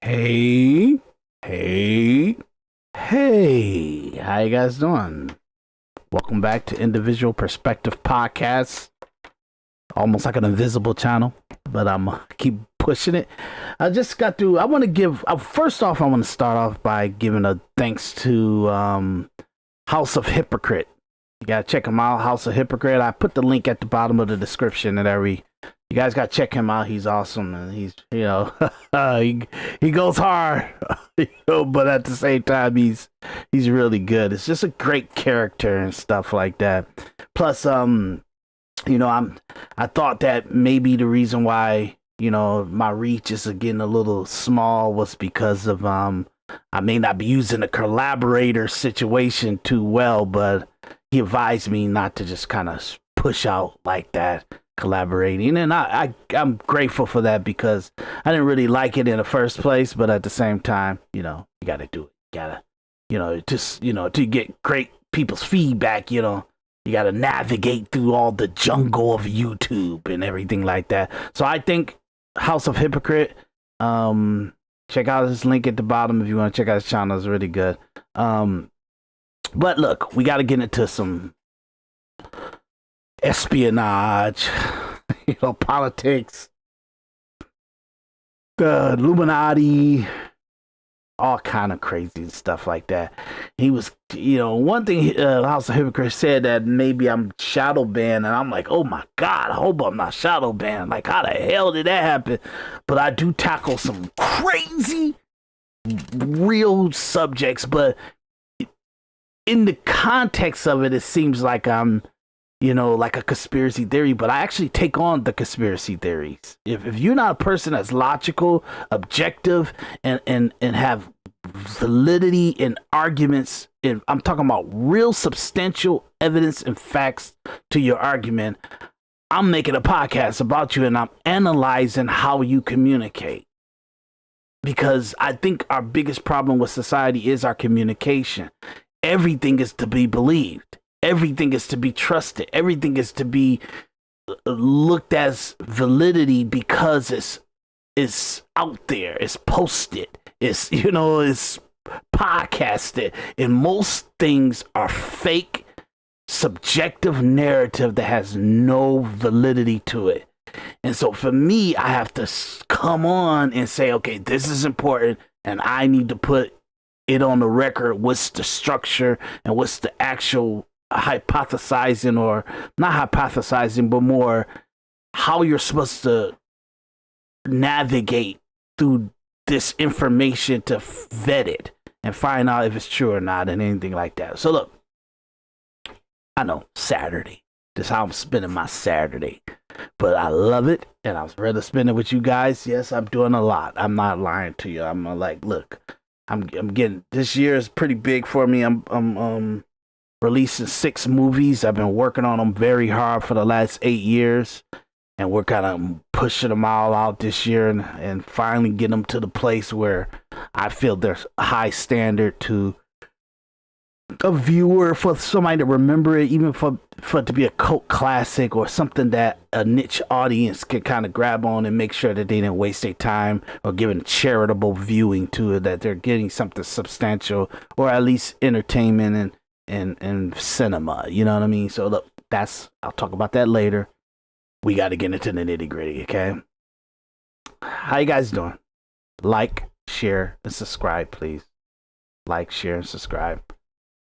Hey, hey, hey, how you guys doing? Welcome back to Individual Perspective Podcast. Almost like an invisible channel, but I'm keep pushing it. I just got to, I want to give, first off, I want to start off by giving a thanks to House of Hypocrite. You got to check him out, House of Hypocrite. I put the link at the bottom of the description and you guys got to check him out. He's awesome, and he's, he goes hard, but at the same time, he's really good. It's just a great character and stuff like that. Plus, I thought that maybe the reason why, my reach is getting a little small was because of, I may not be using the collaborator situation too well, but he advised me not to just kind of push out like that. Collaborating, and I'm grateful for that because I didn't really like it in the first place, but at the same time, you got to do it. You got to, to get great people's feedback, you got to navigate through all the jungle of YouTube and everything like that. So I think House of Hypocrite, check out this link at the bottom if you want to check out his channel. It's really good. But look, we got to get into some espionage, politics, the Illuminati, all kind of crazy stuff like that. He was, one thing House of Hypocrite said that maybe I'm shadow banned, and I'm like, oh my God, I hope I'm not shadow banned. Like, how the hell did that happen? But I do tackle some crazy, real subjects, but in the context of it, it seems like I'm like a conspiracy theory, but I actually take on the conspiracy theories. If you're not a person that's logical, objective, and have validity in arguments, and I'm talking about real substantial evidence and facts to your argument, I'm making a podcast about you and I'm analyzing how you communicate. Because I think our biggest problem with society is our communication. Everything is to be believed. Everything is to be trusted. Everything is to be looked as validity because it's out there. It's posted. It's it's podcasted. And most things are fake, subjective narrative that has no validity to it. And so for me, I have to come on and say, okay, this is important, and I need to put it on the record. What's the structure and what's the actual hypothesizing, or not hypothesizing, but more how you're supposed to navigate through this information to vet it and find out if it's true or not and anything like that. So look, I know Saturday, this is how I'm spending my Saturday, but I love it and I was ready to spend it with you guys. Yes, I'm doing a lot. I'm not lying to you. I'm like, look, I'm getting, this year is pretty big for me. I'm releasing 6 movies. I've been working on them very hard for the last 8 years, and we're kind of pushing them all out this year and finally getting them to the place where I feel there's a high standard to a viewer, for somebody to remember it, even for it to be a cult classic or something that a niche audience can kind of grab on and make sure that they didn't waste their time or giving charitable viewing to it, that they're getting something substantial or at least entertainment and cinema, you know what I mean? So look, I'll talk about that later. We got to get into the nitty gritty, okay? How you guys doing? Like, share, and subscribe, please. Like, share, and subscribe.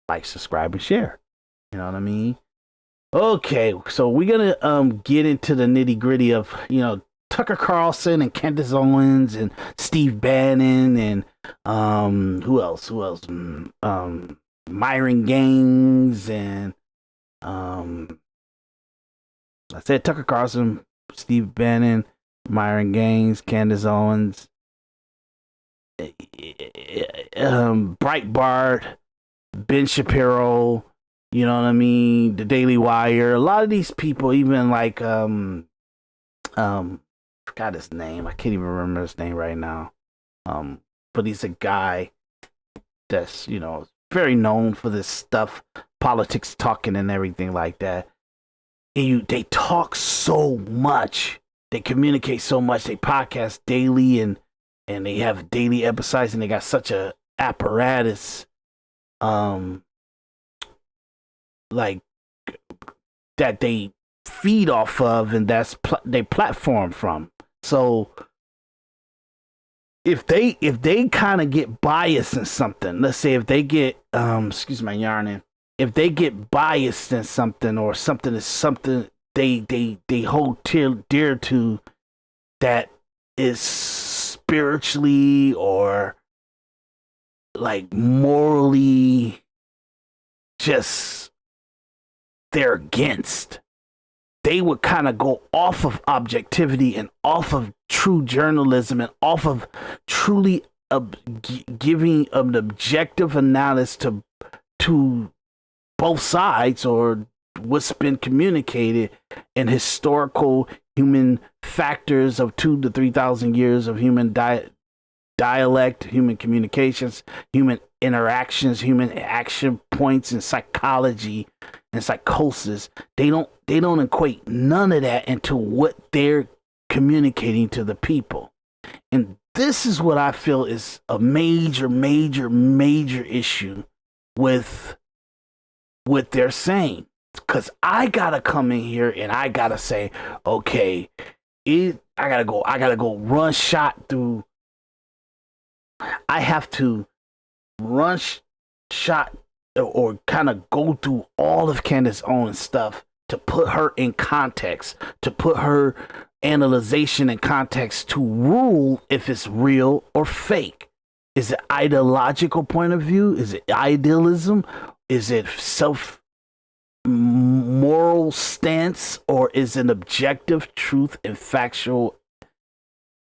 Like, subscribe, and share. You know what I mean? Okay, so we're gonna get into the nitty gritty of Tucker Carlson and Candace Owens and Steve Bannon and who else? Myron Gaines and I said Tucker Carlson, Steve Bannon, Myron Gaines, Candace Owens, Breitbart, Ben Shapiro, you know what I mean, The Daily Wire. A lot of these people, even like forgot his name. I can't even remember his name right now. But he's a guy that's very known for this stuff, politics talking and everything like that. And they talk so much, they communicate so much, they podcast daily, and and they have daily episodes, and they got such a apparatus, like that they feed off of, and that's they platform from. So if they kind of get biased in something, let's say if they get excuse my yarning, if they get biased in something, or something is something they hold dear to, that is spiritually or like morally just they're against, they would kind of go off of objectivity and off of true journalism and off of truly giving an objective analysis to both sides, or what's been communicated, and historical human factors of 2,000 to 3,000 years of human dialect, human communications, human interactions, human action points, and psychology and psychosis. They don't equate none of that into what they're communicating to the people. And this is what I feel is a major issue with what they're saying. Because I gotta come in here and I gotta say, okay, I gotta go run shot through. I have to run shot or kind of go through all of Candace Owens stuff to put her in context, to put her analyzation in context, to rule if it's real or fake. Is it ideological point of view? Is it idealism? Is it self moral stance, or is it objective truth and factual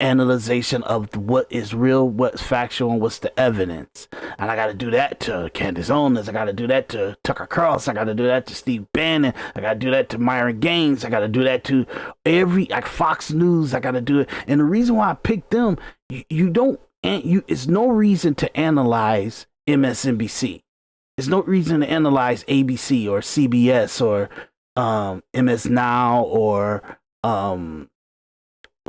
analyzation of what is real, what's factual, and what's the evidence? And I got to do that to Candace Owens. I got to do that to Tucker Carlson. I got to do that to Steve Bannon. I got to do that to Myron Gaines. I got to do that to like Fox News. I got to do it. And the reason why I picked them, it's no reason to analyze MSNBC. There's no reason to analyze ABC or CBS or MS Now or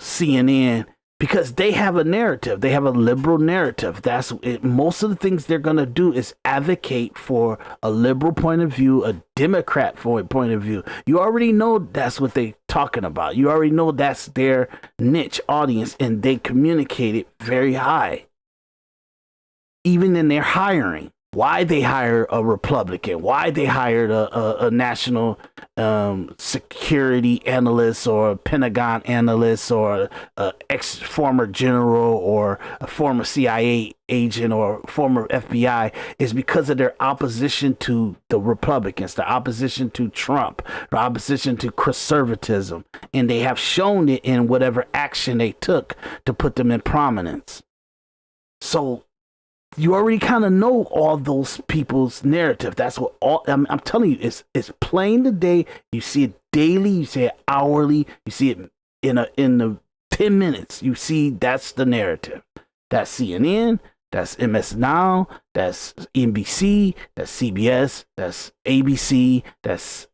CNN, because they have a narrative. They have a liberal narrative. That's it. Most of the things they're going to do is advocate for a liberal point of view, a Democrat point of view. You already know that's what they're talking about. You already know that's their niche audience, and they communicate it very high. Even in their hiring. Why they hire a Republican, why they hired a national security analyst or a Pentagon analyst or a former general or a former CIA agent or former FBI is because of their opposition to the Republicans, the opposition to Trump, the opposition to conservatism. And they have shown it in whatever action they took to put them in prominence. So you already kind of know all those people's narrative. That's what I'm telling you. It's plain today. You see it daily. You see it hourly. You see it in the 10 minutes. You see that's the narrative. That's CNN. That's MS Now. That's NBC. That's CBS. That's ABC. That's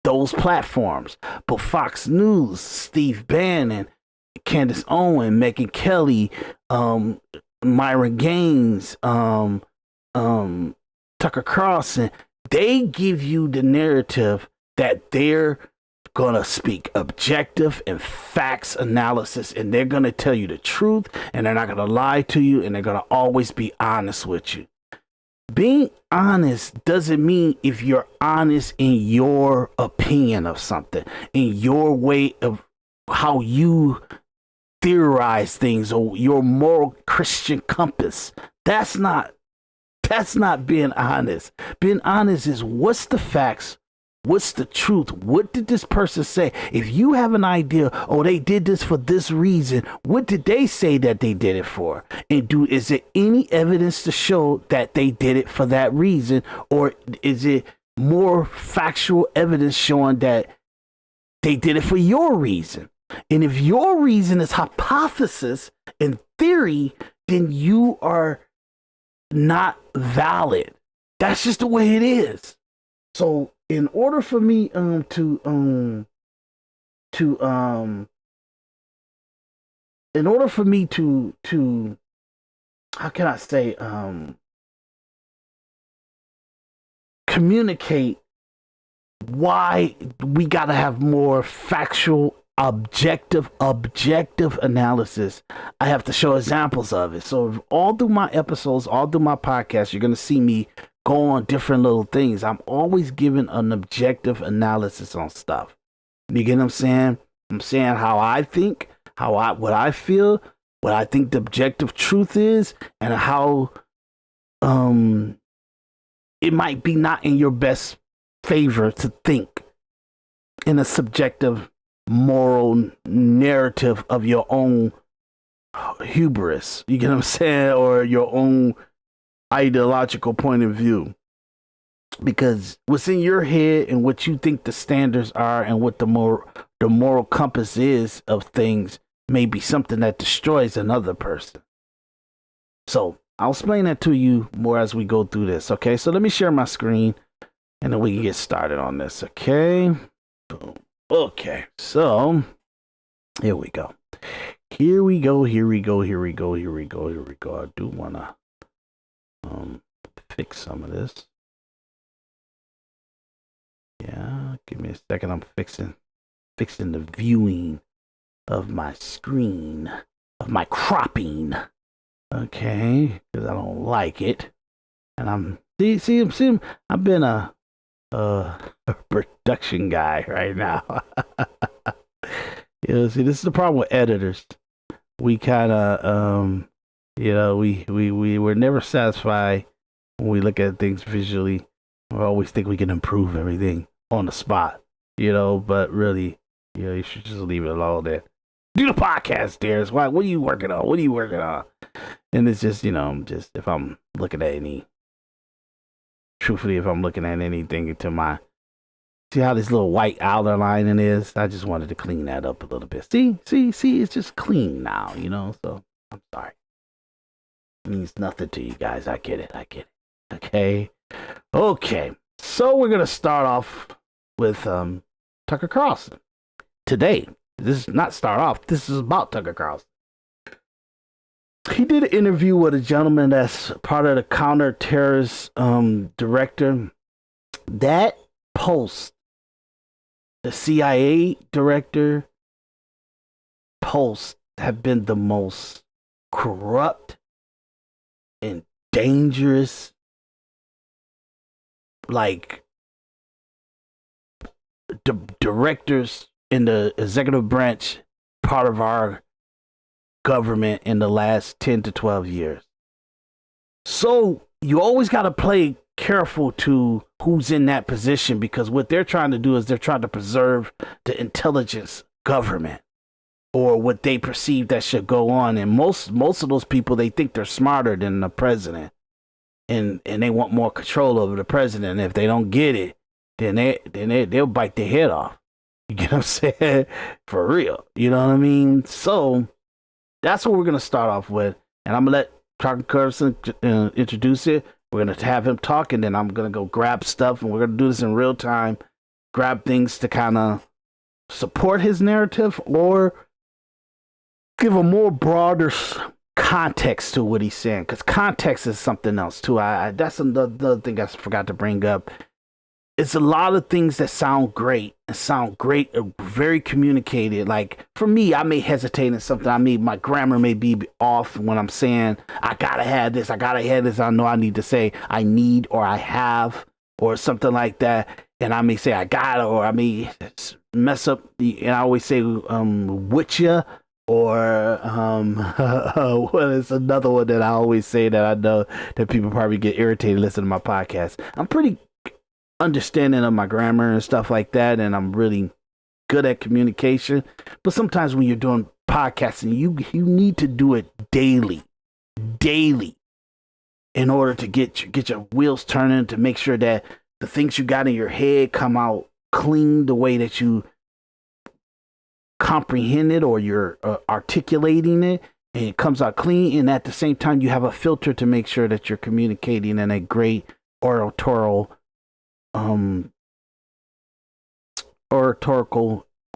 those platforms. But Fox News, Steve Bannon, Candace Owens, Megyn Kelly, Myron Gaines, Tucker Carlson, they give you the narrative that they're gonna speak objective and facts analysis, and they're gonna tell you the truth, and they're not gonna lie to you, and they're gonna always be honest with you. Being honest doesn't mean if you're honest in your opinion of something, in your way of how you theorize things, or your moral Christian compass. That's not being honest. Being honest is what's the facts, what's the truth, what did this person say? If you have an idea, oh, they did this for this reason, what did they say that they did it for? And is there any evidence to show that they did it for that reason, or is it more factual evidence showing that they did it for your reason? And if your reason is hypothesis and theory, then you are not valid. That's just the way it is. So in order for me to in order for me to how can I say communicate why we got to have more factual objective analysis, I have to show examples of it. So all through my episodes, all through my podcast, you're going to see me go on different little things. I'm always giving an objective analysis on stuff. You get what I'm saying? I'm saying how I think, what I feel, what I think the objective truth is, and how it might be not in your best favor to think in a subjective moral narrative of your own hubris. You get what I'm saying? Or your own ideological point of view. Because what's in your head and what you think the standards are and what the moral compass is of things may be something that destroys another person. So I'll explain that to you more as we go through this. Okay, so let me share my screen and then we can get started on this. Okay. Boom. Okay, so here we go. Here we go. I do want to fix some of this. Yeah, give me a second. I'm fixing the viewing of my screen, of my cropping. Okay, because I don't like it. And I'm see, I've been a production guy right now. See, this is the problem with editors. We kind of we're never satisfied when we look at things visually. We always think we can improve everything on the spot, but really, you should just leave it alone there. Do the podcast, Daris. What are you working on? And it's just, if I'm looking at anything see how this little white outer lining is? I just wanted to clean that up a little bit. See, it's just clean now, so I'm sorry. It means nothing to you guys. I get it. Okay. So we're going to start off with Tucker Carlson. Today, this is not start off. This is about Tucker Carlson. He did an interview with a gentleman that's part of the counter-terrorist director. That post, the CIA director posts have been the most corrupt and dangerous, directors in the executive branch part of our government in the last 10 to 12 years. So you always got to play careful to who's in that position, because what they're trying to do is they're trying to preserve the intelligence government, or what they perceive that should go on. And most of those people, they think they're smarter than the president, and they want more control over the president. And if they don't get it, then they'll bite their head off. You get what I'm saying? For real. You know what I mean? So that's what we're going to start off with. And I'm going to let Tucker Carlson introduce it. We're going to have him talk, and then I'm going to go grab stuff, and we're going to do this in real time. Grab things to kind of support his narrative or give a more broader context to what he's saying, because context is something else too. That's another thing I forgot to bring up. It's a lot of things that sound great, very communicated. Like for me, I may hesitate in something. My grammar may be off when I'm saying I gotta have this. I know I need to say I need or I have or something like that, and I may say I gotta, or I may mess up and I always say with ya, or well, it's another one that I always say that I know that people probably get irritated listening to my podcast. I'm pretty understanding of my grammar and stuff like that, and I'm really good at communication. But sometimes when you're doing podcasting, you need to do it daily, in order to get your wheels turning, to make sure that the things you got in your head come out clean, the way that you comprehend it or you're articulating it, and it comes out clean. And at the same time, you have a filter to make sure that you're communicating in a great oratorical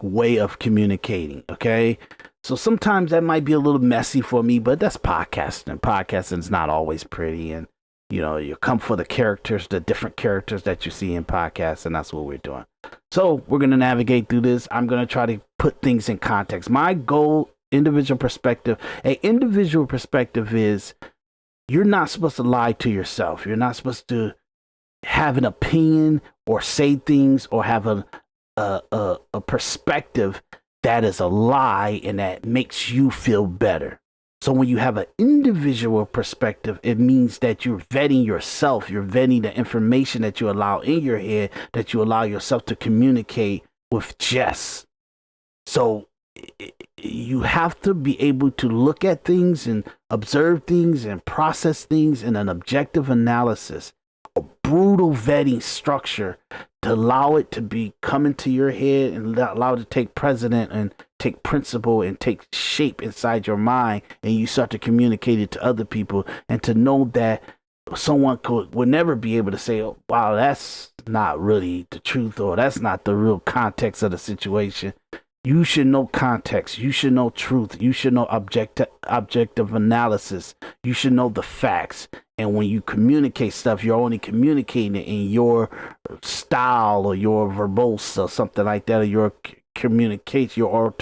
way of communicating. Okay, So sometimes that might be a little messy for me, but that's podcasting. Podcasting's not always pretty, and you come for the characters, the different characters that you see in podcasts, and that's what we're doing. So we're gonna navigate through this. I'm gonna try to put things in context. My goal, individual perspective. An individual perspective is you're not supposed to lie to yourself. You're not supposed to have an opinion or say things or have a perspective that is a lie and that makes you feel better. So when you have an individual perspective, it means that you're vetting yourself. You're vetting the information that you allow in your head, that you allow yourself to communicate with Jess. So you have to be able to look at things and observe things and process things in an objective analysis, a brutal vetting structure to allow it to be come into your head and allow it to take precedent and take principle and take shape inside your mind, and you start to communicate it to other people, and to know that someone would never be able to say, oh, wow, that's not really the truth, or that's not the real context of the situation. You should know context. You should know truth. You should know objective analysis. You should know the facts. And when you communicate stuff, you're only communicating it in your style or your verbose or something like that, or your communication, your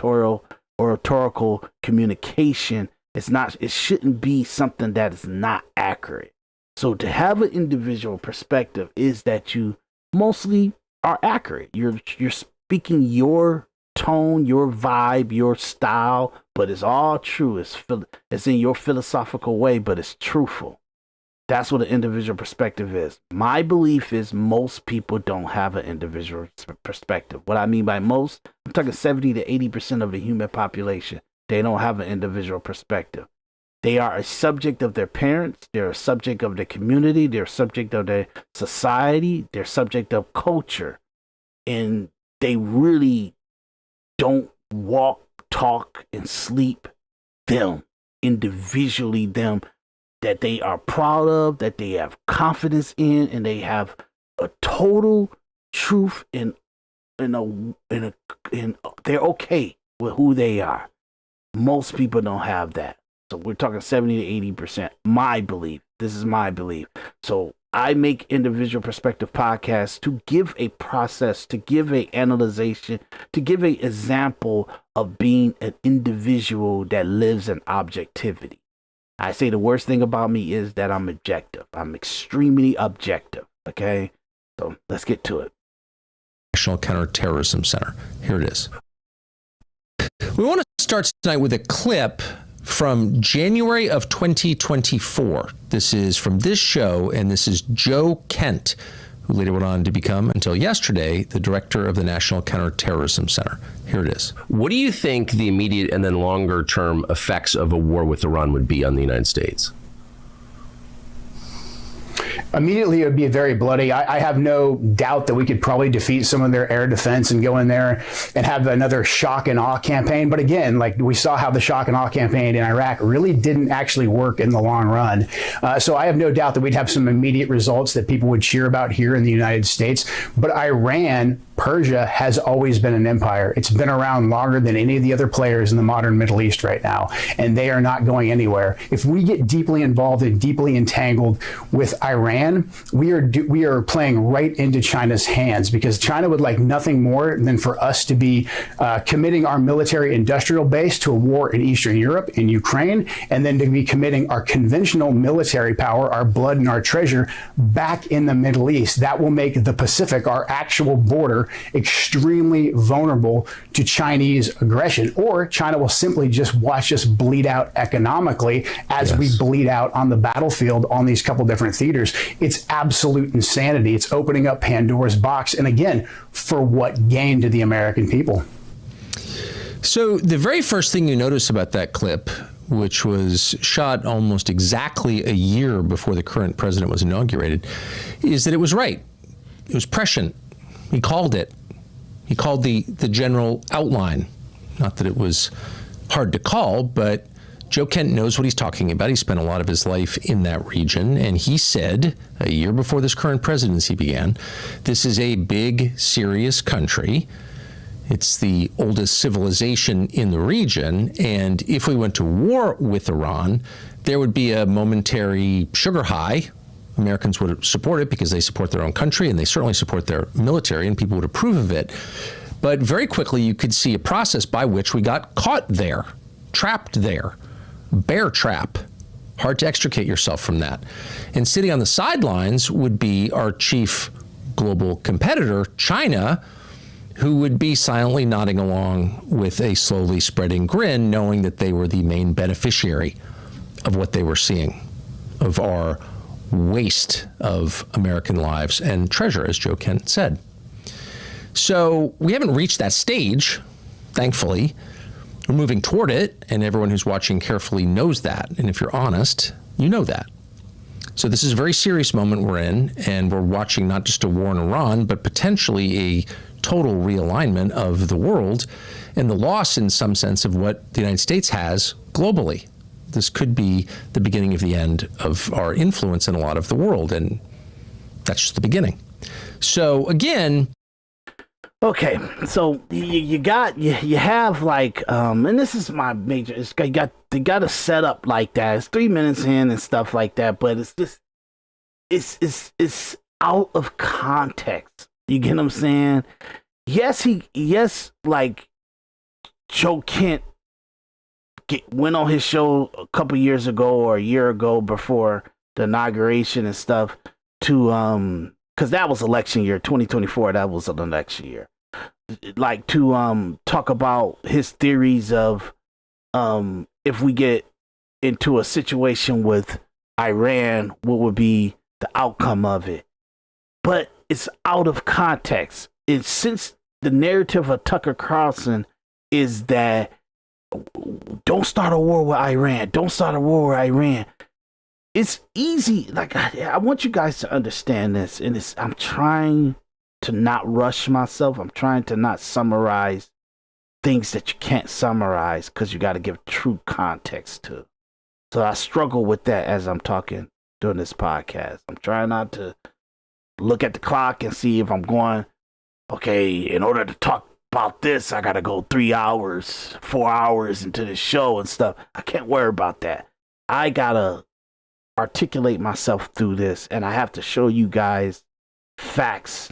oratorical communication. It shouldn't be something that is not accurate. So to have an individual perspective is that you mostly are accurate. You're speaking your tone, your vibe, your style, but it's all true. It's in your philosophical way, but it's truthful. That's what an individual perspective is. My belief is most people don't have an individual perspective. What I mean by most, I'm talking 70 to 80% of the human population. They don't have an individual perspective. They are a subject of their parents. They're a subject of their community. They're a subject of their society. They're a subject of culture. And they really don't walk, talk, and sleep them, individually them, that they are proud of, that they have confidence in, and they have a total truth in they're okay with who they are. Most people don't have that. So we're talking 70 to 80%. My belief. This is my belief. So I make individual perspective podcasts to give a process, to give a analyzation, to give a example of being an individual that lives in objectivity. I say the worst thing about me is that I'm objective. I'm extremely objective. Okay? So let's get to it. National Counterterrorism Center. Here it is. We want to start tonight with a clip from January of 2024. This is from this show, and this is Joe Kent, who later went on to become, until yesterday, the director of the National Counterterrorism Center. Here it is. What do you think the immediate and then longer term effects of a war with Iran would be on the United States? Immediately, it would be very bloody. I have no doubt that we could probably defeat some of their air defense and go in there and have another shock and awe campaign. But again, like we saw how the shock and awe campaign in Iraq really didn't actually work in the long run. So I have no doubt that we'd have some immediate results that people would cheer about here in the United States. But Iran, Persia, has always been an empire. It's been around longer than any of the other players in the modern Middle East right now, and they are not going anywhere. If we get deeply involved and deeply entangled with Iran, we are playing right into China's hands, because China would like nothing more than for us to be committing our military industrial base to a war in Eastern Europe, in Ukraine, and then to be committing our conventional military power, our blood and our treasure, back in the Middle East. That will make the Pacific, our actual border, extremely vulnerable to Chinese aggression. Or China will simply just watch us bleed out economically as we bleed out on the battlefield on these couple different theaters. It's absolute insanity. It's opening up Pandora's box. And again, for what gain to the American people? So the very first thing you notice about that clip, which was shot almost exactly a year before the current president was inaugurated, is that it was right. It was prescient. He called it. He called the general outline. Not that it was hard to call, but Joe Kent knows what he's talking about. He spent a lot of his life in that region, and he said a year before this current presidency began, this is a big, serious country, It's the oldest civilization in the region. And if we went to war with Iran, there would be a momentary sugar high. Americans would support it because they support their own country and they certainly support their military, and people would approve of it. But very quickly, you could see a process by which we got caught there, trapped there, bear trap. Hard to extricate yourself from that. And sitting on the sidelines would be our chief global competitor, China, who would be silently nodding along with a slowly spreading grin, knowing that they were the main beneficiary of what they were seeing, of our waste of American lives and treasure, as Joe Kent said. So we haven't reached that stage, thankfully. We're moving toward it, and everyone who's watching carefully knows that. And if you're honest, you know that. So this is a very serious moment we're in, and we're watching not just a war in Iran, but potentially a total realignment of the world and the loss, in some sense, of what the United States has globally. This could be the beginning of the end of our influence in a lot of the world, and that's just the beginning. So again, okay, so you have like and this is my major. They got to set up like that. It's 3 minutes in and stuff like that, but it's just it's out of context. You get what I'm saying? Yes, like Joe Kent went on his show a couple years ago or a year ago before the inauguration and stuff to because that was election year 2024. That was an election year. Like to talk about his theories of if we get into a situation with Iran, what would be the outcome of it? But it's out of context. It's since the narrative of Tucker Carlson is that don't start a war with Iran. Don't start a war with Iran. It's easy. Like I want you guys to understand this, and I'm trying to not rush myself. I'm trying to not summarize things that you can't summarize because you got to give true context to. So I struggle with that as I'm talking during this podcast. I'm trying not to look at the clock and see if I'm going, okay, in order to talk about this, I got to go 3 hours, 4 hours into the show and stuff. I can't worry about that. I got to articulate myself through this, and I have to show you guys facts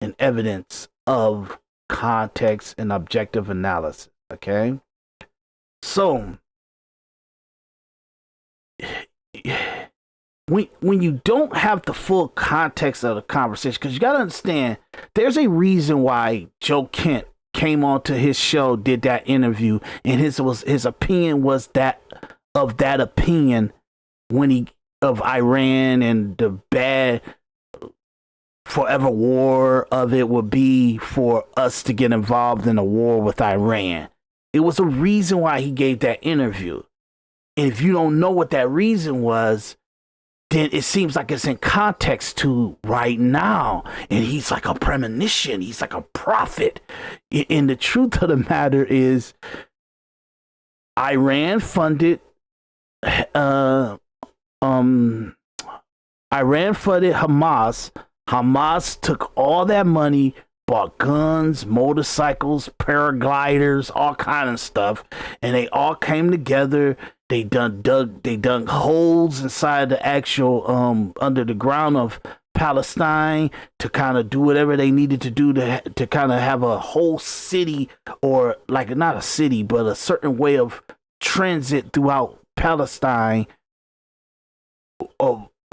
and evidence of context and objective analysis. Okay, so when you don't have the full context of the conversation, because you got to understand, there's a reason why Joe Kent came onto his show, did that interview, and his opinion was that opinion when he of Iran and the bad forever war of it would be for us to get involved in a war with Iran. It was a reason why he gave that interview. And if you don't know what that reason was, then it seems like it's in context to right now. And he's like a premonition. He's like a prophet. And the truth of the matter is Iran funded Hamas. Hamas took all that money, bought guns, motorcycles, paragliders, all kind of stuff, and they all came together. They dug holes inside the actual under the ground of Palestine to kind of do whatever they needed to do to kind of have a whole city, or like not a city, but a certain way of transit throughout Palestine,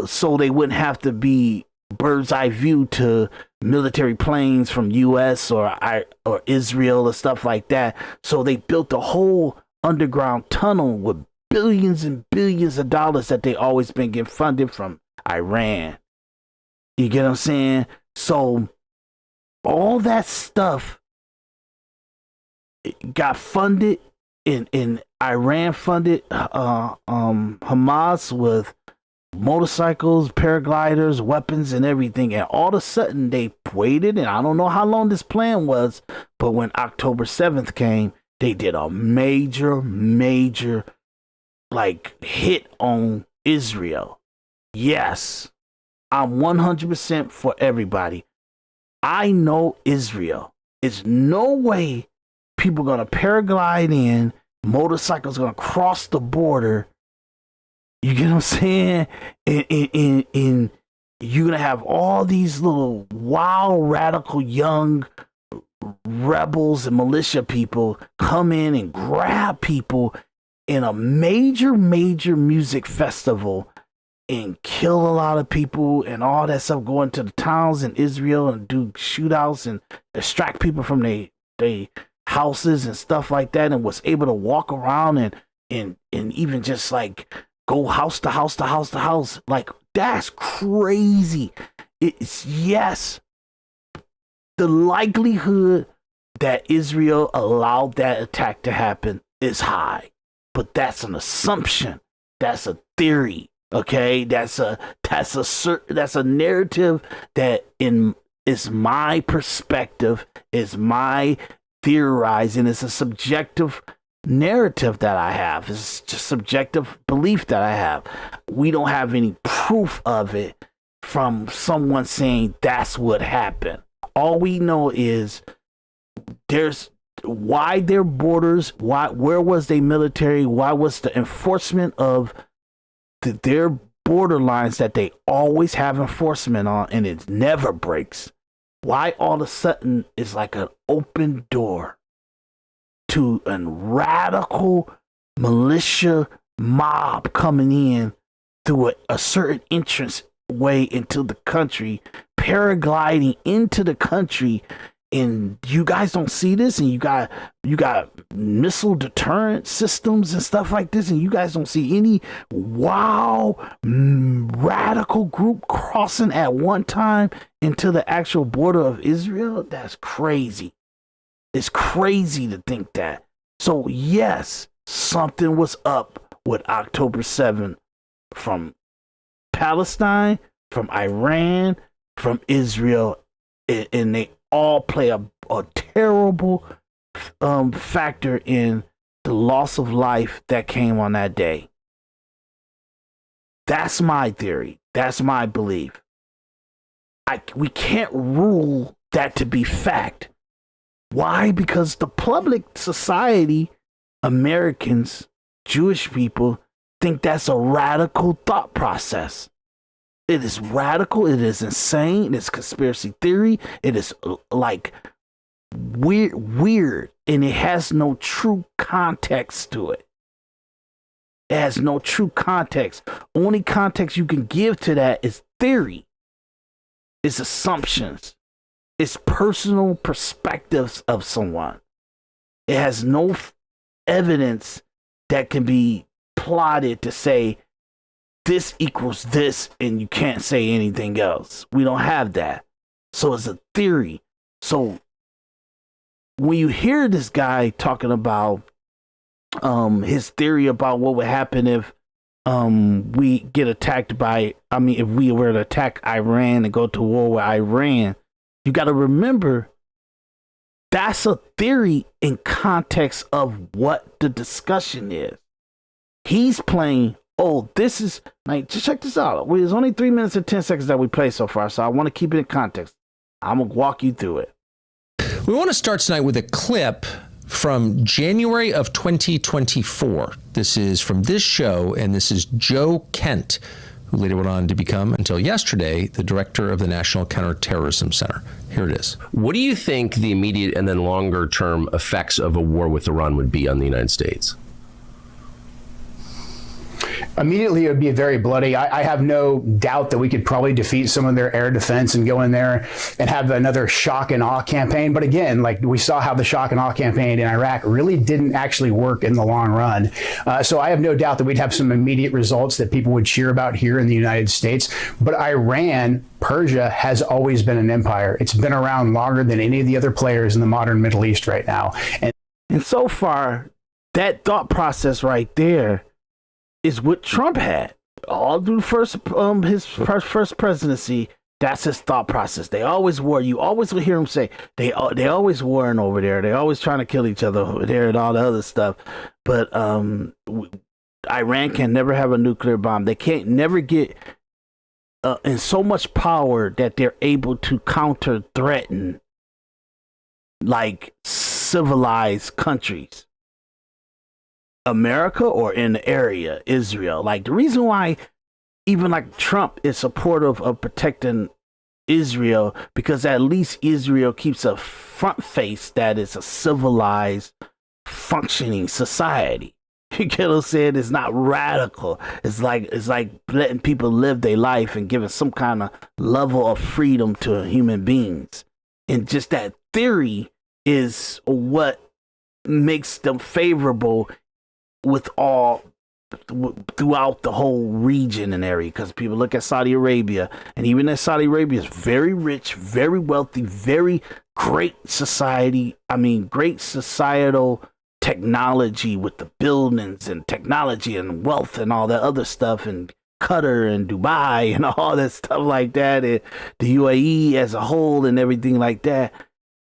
so they wouldn't have to be bird's eye view to military planes from U.S. or Israel or stuff like that. So they built a whole underground tunnel with billions and billions of dollars that they always been getting funded from Iran. You get what I'm saying? So all that stuff got funded, in Iran funded Hamas with motorcycles, paragliders, weapons, and everything. And all of a sudden they waited, and I don't know how long this plan was, but when October 7th came, they did a major like hit on Israel. Yes, I'm 100% for everybody. I know Israel. It's no way people are going to paraglide in, motorcycles going to cross the border. You get what I'm saying? And you're going to have all these little wild, radical, young rebels and militia people come in and grab people in a major music festival and kill a lot of people and all that stuff, go into the towns in Israel and do shootouts and distract people from their houses and stuff like that, and was able to walk around and even just like go house to house to house to house. Like, that's crazy. It's, yes, the likelihood that Israel allowed that attack to happen is high, but that's an assumption. That's a theory. Okay, that's a narrative that is my perspective, is my theorizing. It's a subjective narrative that I have. It's just subjective belief that I have. We don't have any proof of it from someone saying that's what happened. All we know is there's why their borders, where was their military, why was the enforcement of their border lines that they always have enforcement on, and it never breaks. Why all of a sudden it's like an open door to a radical militia mob coming in through a certain entrance way into the country, paragliding into the country, and you guys don't see this, and you got missile deterrent systems and stuff like this, and you guys don't see any radical group crossing at one time into the actual border of Israel. That's crazy. It's crazy to think that. So yes, something was up with October 7th from Palestine, from Iran, from Israel, and they all play a terrible factor in the loss of life that came on that day. That's my theory. That's my belief. We can't rule that to be fact. Why? Because the public society, Americans, Jewish people, think that's a radical thought process. It is radical. It is insane. It is conspiracy theory. It is like weird, and it has no true context to it. It has no true context. Only context you can give to that is theory. It's assumptions. It's personal perspectives of someone. It has no evidence that can be plotted to say this equals this, and you can't say anything else. We don't have that. So it's a theory. So when you hear this guy talking about his theory about what would happen if we get attacked by, if we were to attack Iran and go to war with Iran, you got to remember that's a theory in context of what the discussion is. He's playing, this is, like, just check this out. It's only 3 minutes and 10 seconds that we played so far, so I want to keep it in context. I'm going to walk you through it. We want to start tonight with a clip from January of 2024. This is from this show, and this is Joe Kent, who later went on to become, until yesterday, the director of the National Counterterrorism Center. Here it is. What do you think the immediate and then longer term effects of a war with Iran would be on the United States? Immediately, it would be very bloody. I have no doubt that we could probably defeat some of their air defense and go in there and have another shock and awe campaign. But again, like we saw how the shock and awe campaign in Iraq really didn't actually work in the long run. So I have no doubt that we'd have some immediate results that people would cheer about here in the United States. But Iran, Persia, has always been an empire. It's been around longer than any of the other players in the modern Middle East right now. And so far, that thought process right there is what Trump had all through his first presidency. That's his thought process. They always war. You always will hear him say they always warring over there. They always trying to kill each other over there and all the other stuff. But Iran can never have a nuclear bomb. They can't never get in so much power that they're able to counter threaten like civilized countries, America or in the area, Israel. Like the reason why even like Trump is supportive of protecting Israel, because at least Israel keeps a front face that is a civilized, functioning society. You get what I'm saying? It's not radical. It's like letting people live their life and giving some kind of level of freedom to human beings. And just that theory is what makes them favorable with all throughout the whole region and area, because people look at Saudi Arabia, and even as Saudi Arabia is very rich, very wealthy, very great society. I mean, great societal technology with the buildings and technology and wealth and all that other stuff, and Qatar and Dubai and all that stuff like that, and the UAE as a whole and everything like that.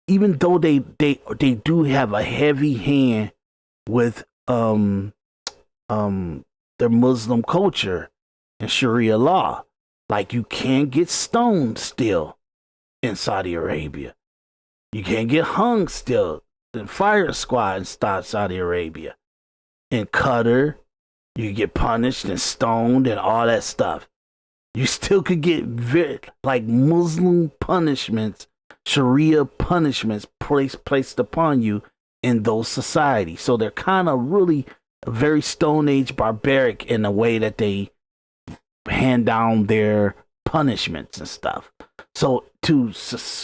Even though they do have a heavy hand with their Muslim culture and Sharia law. Like you can't get stoned still in Saudi Arabia. You can't get hung still in fire squad in Saudi Arabia. In Qatar, you get punished and stoned and all that stuff. You still could get like Muslim punishments, Sharia punishments placed upon you in those societies. So they're kind of really very Stone Age barbaric in the way that they hand down their punishments and stuff. So to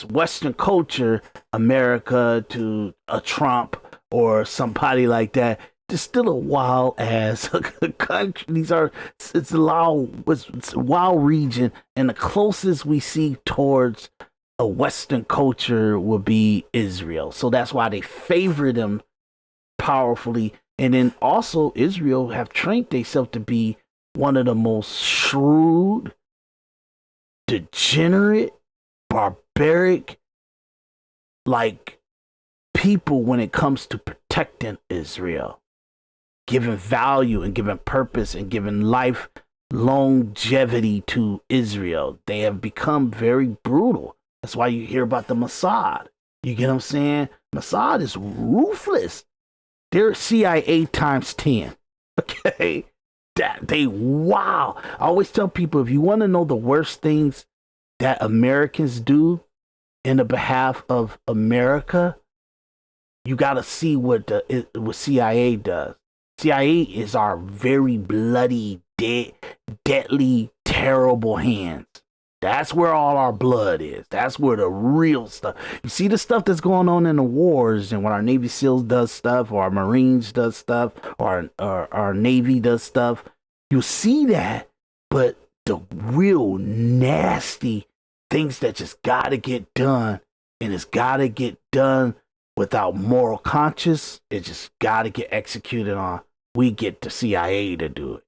Western culture, America, to a Trump or somebody like that, it's still a wild ass country. It's a wild region, and the closest we see towards a Western culture would be Israel. So that's why they favor them powerfully. And then also Israel have trained themselves to be one of the most shrewd, degenerate, barbaric, like people when it comes to protecting Israel, giving value and giving purpose and giving life longevity to Israel. They have become very brutal. That's why you hear about the Mossad. You get what I'm saying? Mossad is ruthless. They're CIA times 10. Okay? Wow. I always tell people, if you want to know the worst things that Americans do in the behalf of America, you got to see what CIA does. CIA is our very bloody, deadly, terrible hands. That's where all our blood is. That's where the real stuff. You see the stuff that's going on in the wars, and when our Navy SEALs does stuff, or our Marines does stuff, or our Navy does stuff, you see that. But the real nasty things that just got to get done, and it's got to get done without moral conscience, it just got to get executed on. We get the CIA to do it.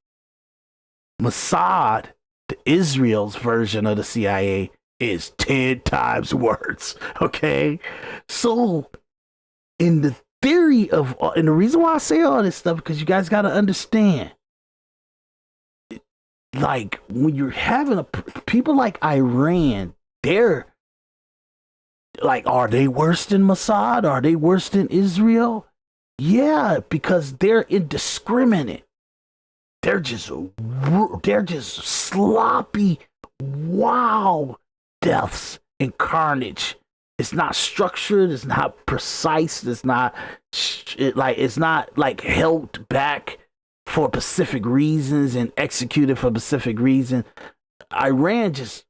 Mossad, the Israel's version of the CIA, is 10 times worse. Okay? So, in the theory of, and the reason why I say all this stuff, because you guys got to understand, like, when you're having people like Iran, they're like, are they worse than Mossad? Are they worse than Israel? Yeah, because they're indiscriminate. They're just sloppy, wild deaths and carnage. It's not structured. It's not precise. It's not like held back for specific reasons and executed for specific reasons. Iran just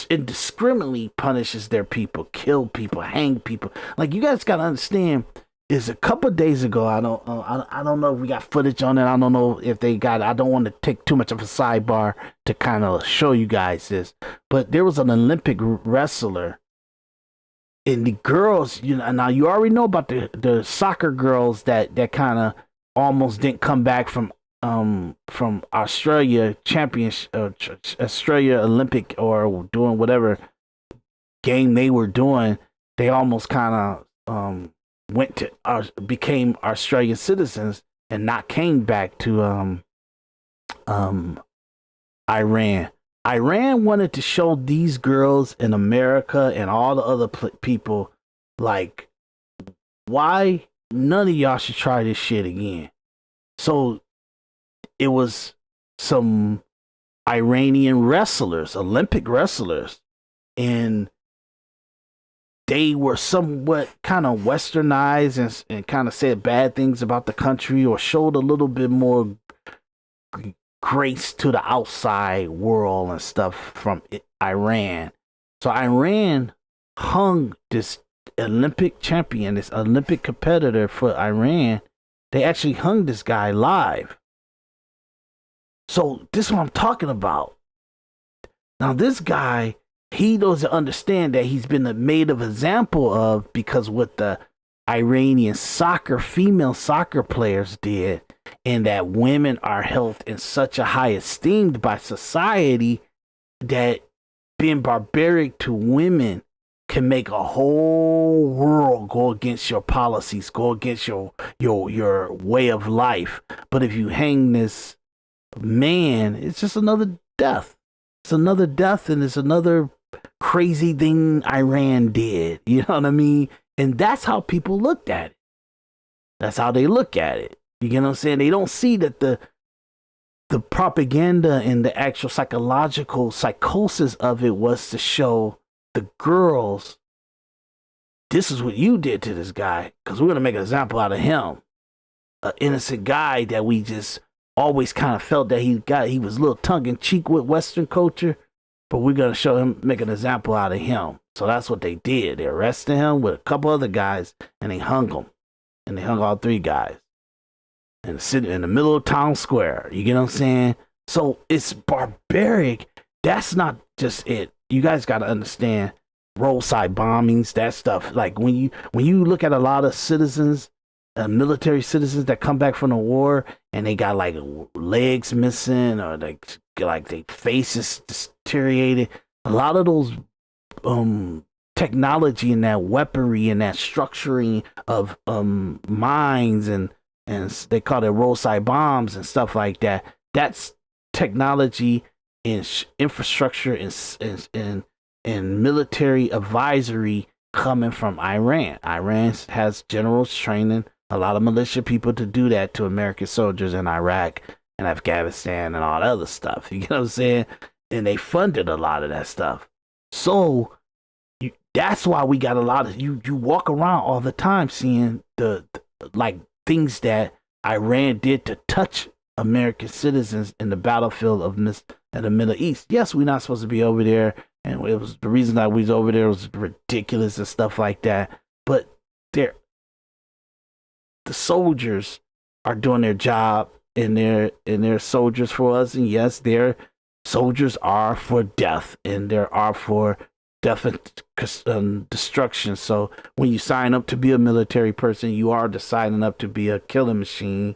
indiscriminately punishes their people, kill people, hang people. Like, you guys gotta understand, is a couple of days ago, I don't know if we got footage on it. I don't know if they got it. I don't want to take too much of a sidebar to kind of show you guys this, but there was an Olympic wrestler, and the girls, you know, now you already know about the soccer girls that kind of almost didn't come back from Australia championship, Australia Olympic, or doing whatever game they were doing. They almost kind of became Australian citizens and not came back to Iran. Iran wanted to show these girls in America and all the other people like, why none of y'all should try this shit again. So it was some Iranian wrestlers, Olympic wrestlers, and they were somewhat kind of westernized and kind of said bad things about the country, or showed a little bit more grace to the outside world and stuff from Iran. So Iran hung this Olympic champion, this Olympic competitor for Iran. They actually hung this guy live. So this is what I'm talking about. Now this guy, he doesn't understand that he's been made an example of, because what the Iranian female soccer players did, and that women are held in such a high esteem by society that being barbaric to women can make a whole world go against your policies, go against your way of life. But if you hang this man, it's just another death. It's another death, and it's another crazy thing Iran did. You know what I mean? And that's how people looked at it. That's how they look at it. You get what I'm saying? They don't see that the propaganda and the actual psychological psychosis of it was to show the girls, this is what you did to this guy, because we're going to make an example out of him. An innocent guy that we just always kind of felt that he was a little tongue-in-cheek with Western culture, but we're going to show him, make an example out of him. So that's what they did. They arrested him with a couple other guys, and they hung him. And they hung all three guys. And sitting in the middle of town square. You get what I'm saying? So it's barbaric. That's not just it. You guys got to understand roadside bombings, that stuff. Like when you look at a lot of citizens, military citizens that come back from the war and they got like legs missing, or like their faces deteriorated. A lot of those technology and that weaponry and that structuring of mines and they call it roadside bombs and stuff like that. That's technology and infrastructure and military advisory coming from Iran. Iran has generals training a lot of militia people to do that to American soldiers in Iraq and Afghanistan and all that other stuff. You get what I'm saying? And they funded a lot of that stuff. So that's why we got a lot of you walk around all the time seeing the like things that Iran did to touch American citizens in the battlefield of in the Middle East. Yes, we're not supposed to be over there, and it was the reason that we was over there was ridiculous and stuff like that. But the soldiers are doing their job, and they're soldiers for us. And yes, their soldiers are for death, and they are for death and destruction. So when you sign up to be a military person, you are signing up to be a killing machine,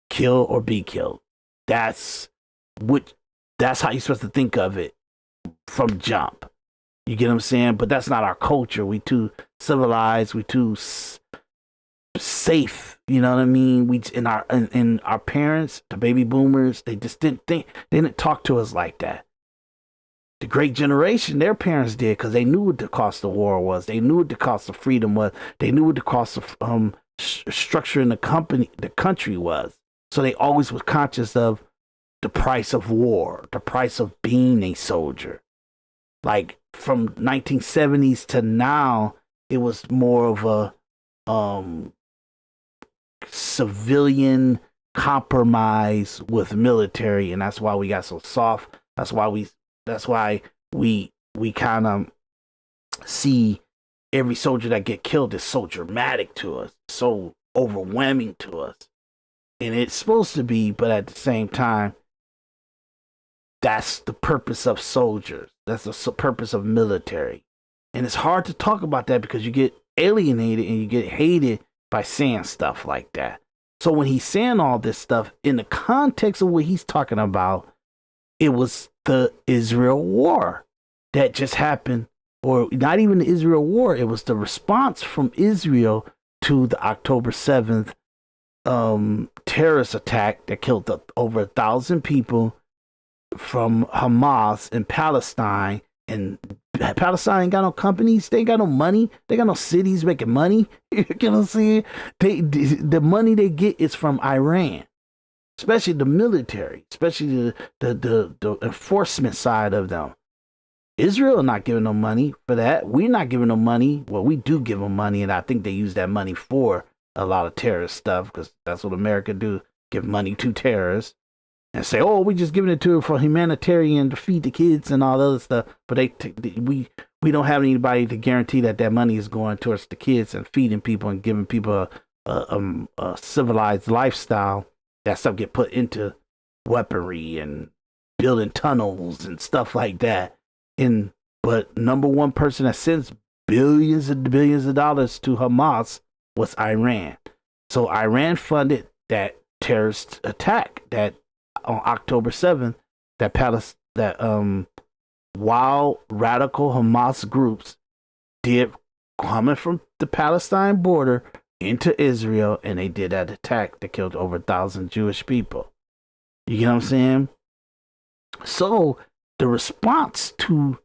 kill or be killed. That's how you're supposed to think of it from jump. You get what I'm saying? But that's not our culture. We too civilized. We too safe. You know what I mean? In our parents, the baby boomers, they just didn't talk to us like that. The great generation, their parents did, because they knew what the cost of war was. They knew what the cost of freedom was. They knew what the cost of structuring the country was. So they always was conscious of the price of war, the price of being a soldier. Like from 1970s to now, it was more of a civilian compromise with military, and that's why we got so soft. That's why we kind of see every soldier that get killed is so dramatic to us, so overwhelming to us. And it's supposed to be, but at the same time, that's the purpose of soldiers. That's the purpose of military. And it's hard to talk about that because you get alienated and you get hated by saying stuff like that. So when he's saying all this stuff, in the context of what he's talking about, it was the Israel war that just happened, or not even the Israel war. It was the response from Israel to the October 7th terrorist attack that killed over 1,000 people from Hamas in Palestine and Palestine ain't got no companies. They ain't got no money. They got no cities making money. You know what I'm saying? The money they get is from Iran, especially the military, especially the enforcement side of them. Israel not giving them money for that. We're not giving them money. Well, we do give them money, and I think they use that money for a lot of terrorist stuff, because that's what America do, give money to terrorists and say, oh, we just giving it to her for humanitarian to feed the kids and all the other stuff. But we don't have anybody to guarantee that money is going towards the kids and feeding people and giving people a civilized lifestyle. That stuff get put into weaponry and building tunnels and stuff like that. But number one person that sends billions and billions of dollars to Hamas was Iran. So Iran funded that terrorist attack that on October 7th, while radical Hamas groups did, coming from the Palestine border into Israel, and they did that attack that killed over 1,000 Jewish people. You get what I'm saying? So the response to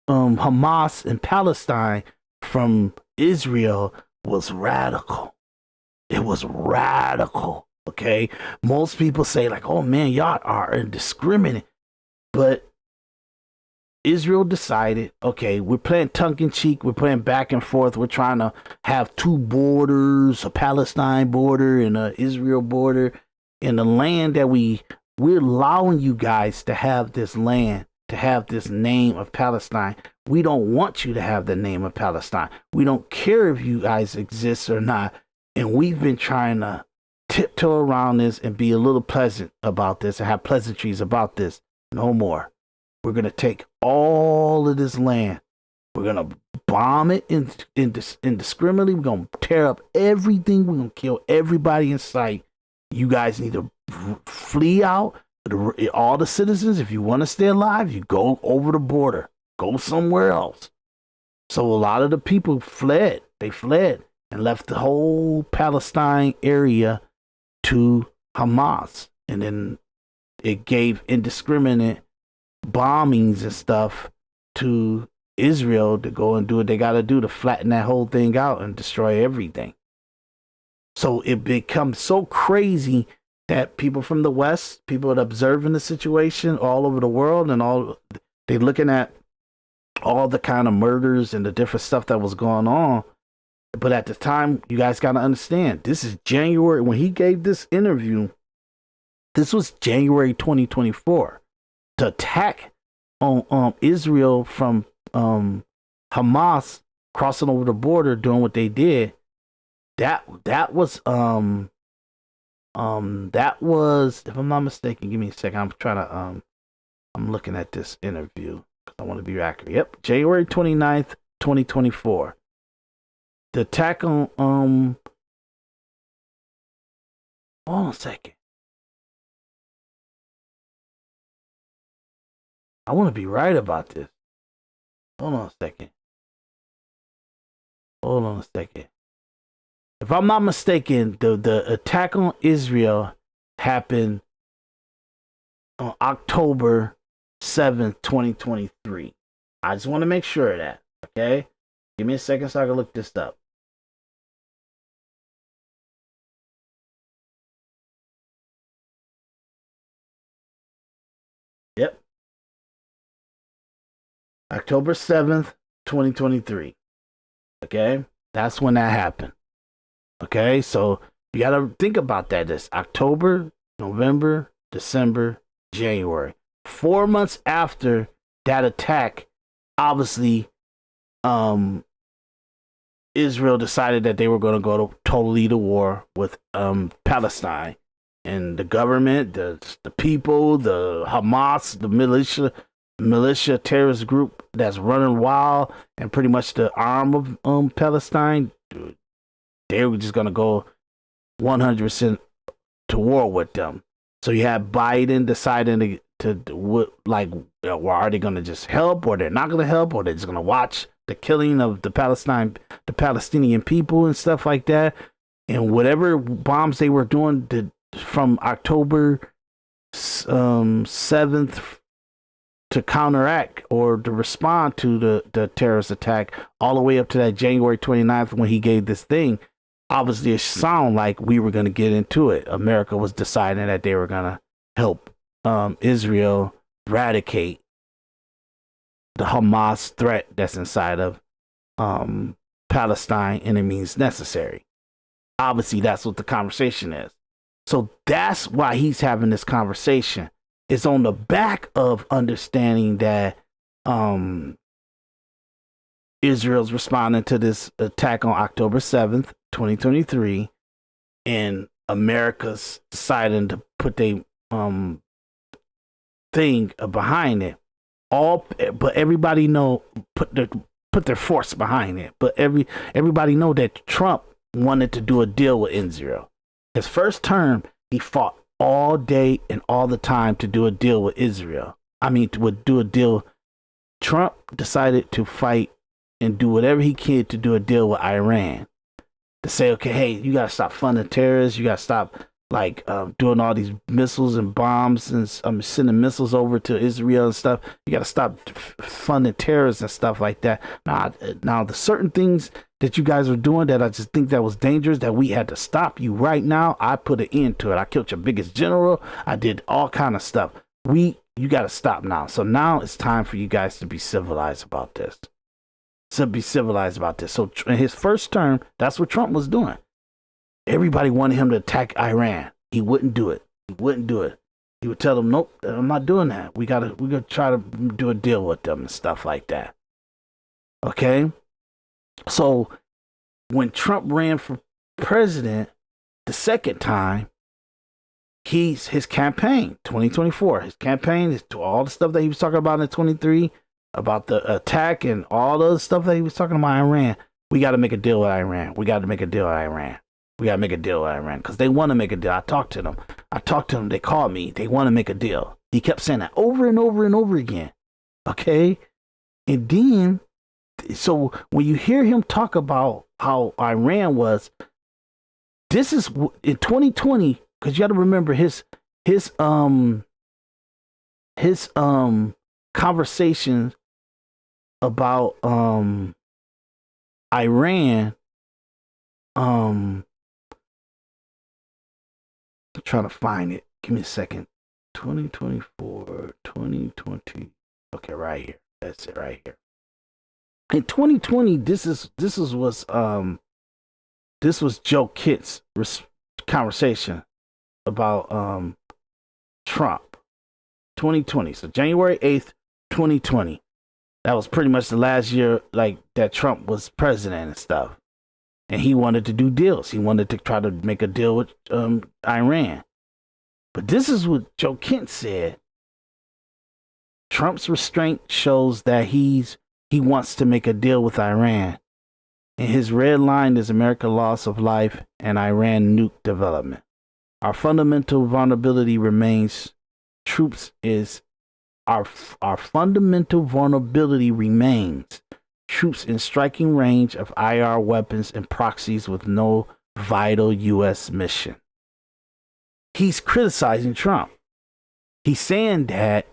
Hamas and Palestine from Israel was radical. It was radical. Okay, most people say like, "Oh man, y'all are indiscriminate," but Israel decided, okay, we're playing tongue in cheek, we're playing back and forth, we're trying to have two borders, a Palestine border and a Israel border, in the land that we're allowing you guys to have this land, to have this name of Palestine. We don't want you to have the name of Palestine. We don't care if you guys exist or not, and we've been trying to tiptoe around this and be a little pleasant about this and have pleasantries about this. No more. We're going to take all of this land. We're going to bomb it indiscriminately. We're going to tear up everything. We're going to kill everybody in sight. You guys need to flee out. All the citizens, if you want to stay alive, you go over the border. Go somewhere else. So a lot of the people fled. They fled and left the whole Palestine area to Hamas, and then it gave indiscriminate bombings and stuff to Israel to go and do what they got to do to flatten that whole thing out and destroy everything. So it becomes so crazy that people from the West, people that are observing the situation all over the world, and they're looking at all the kind of murders and the different stuff that was going on. But at the time, you guys got to understand, this is January. When he gave this interview, this was January 2024. To attack on Israel from Hamas crossing over the border, doing what they did, that was, if I'm not mistaken, give me a second. I'm trying to, I'm looking at this interview. I want to be accurate. Yep, January 29th, 2024. The attack on hold on a second. I want to be right about this. Hold on a second. If I'm not mistaken, the attack on Israel happened on October 7th, 2023. I just want to make sure of that. Okay? Give me a second so I can look this up. Yep. October 7th, 2023. Okay? That's when that happened. Okay? So you got to think about that. It's October, November, December, January. 4 months after that attack, obviously, Israel decided that they were going to go totally to war with Palestine. And the government, the people, the Hamas, the militia terrorist group that's running wild, and pretty much the arm of Palestine, they were just going to go 100% to war with them. So you have Biden deciding to are they going to just help, or they're not going to help, or they're just going to watch the killing of the Palestinian people and stuff like that. And whatever bombs they were doing from October 7th to counteract or to respond to the terrorist attack all the way up to that January 29th when he gave this thing. Obviously, it sounded like we were going to get into it. America was deciding that they were going to help Israel eradicate the Hamas threat that's inside of Palestine, and it means necessary. Obviously, that's what the conversation is. So that's why he's having this conversation. It's on the back of understanding that Israel's responding to this attack on October 7th, 2023, and America's deciding to put their thing behind it. But everybody know put their force behind it. But everybody know that Trump wanted to do a deal with Israel. His first term, he fought all day and all the time to do a deal with Israel. To do a deal. Trump decided to fight and do whatever he could to do a deal with Iran. To say, okay, hey, you got to stop funding terrorists. You got to stop doing all these missiles and bombs and sending missiles over to Israel and stuff. You got to stop funding terrorists and stuff like that. Now, the certain things that you guys are doing that I just think that was dangerous, that we had to stop you right now. I put an end to it. I killed your biggest general. I did all kind of stuff. You got to stop now. So now it's time for you guys to be civilized about this. So in his first term, that's what Trump was doing. Everybody wanted him to attack Iran. He wouldn't do it. He would tell them, nope, I'm not doing that. We're gonna try to do a deal with them and stuff like that. Okay? So when Trump ran for president the second time, his campaign, 2024, his campaign is to all the stuff that he was talking about in 23, about the attack and all the stuff that he was talking about Iran. We got to make a deal with Iran. We got to make a deal with Iran because they want to make a deal. I talked to them. They called me. They want to make a deal. He kept saying that over and over and over again. Okay. And then, so when you hear him talk about how Iran was, this is in 2020, because you got to remember his conversations about Iran. I'm trying to find it. Give me a second. 2024, 2020. Okay, right here. That's it right here. In 2020, this was Joe Kitt's conversation about Trump. 2020. So January 8th, 2020. That was pretty much the last year that Trump was president and stuff. And he wanted to do deals. He wanted to try to make a deal with Iran. But this is what Joe Kent said. Trump's restraint shows that he wants to make a deal with Iran. And his red line is America's loss of life and Iran nuke development. Our fundamental vulnerability remains. Our fundamental vulnerability remains. Troops in striking range of IR weapons and proxies with no vital U.S. mission. He's criticizing Trump. He's saying that,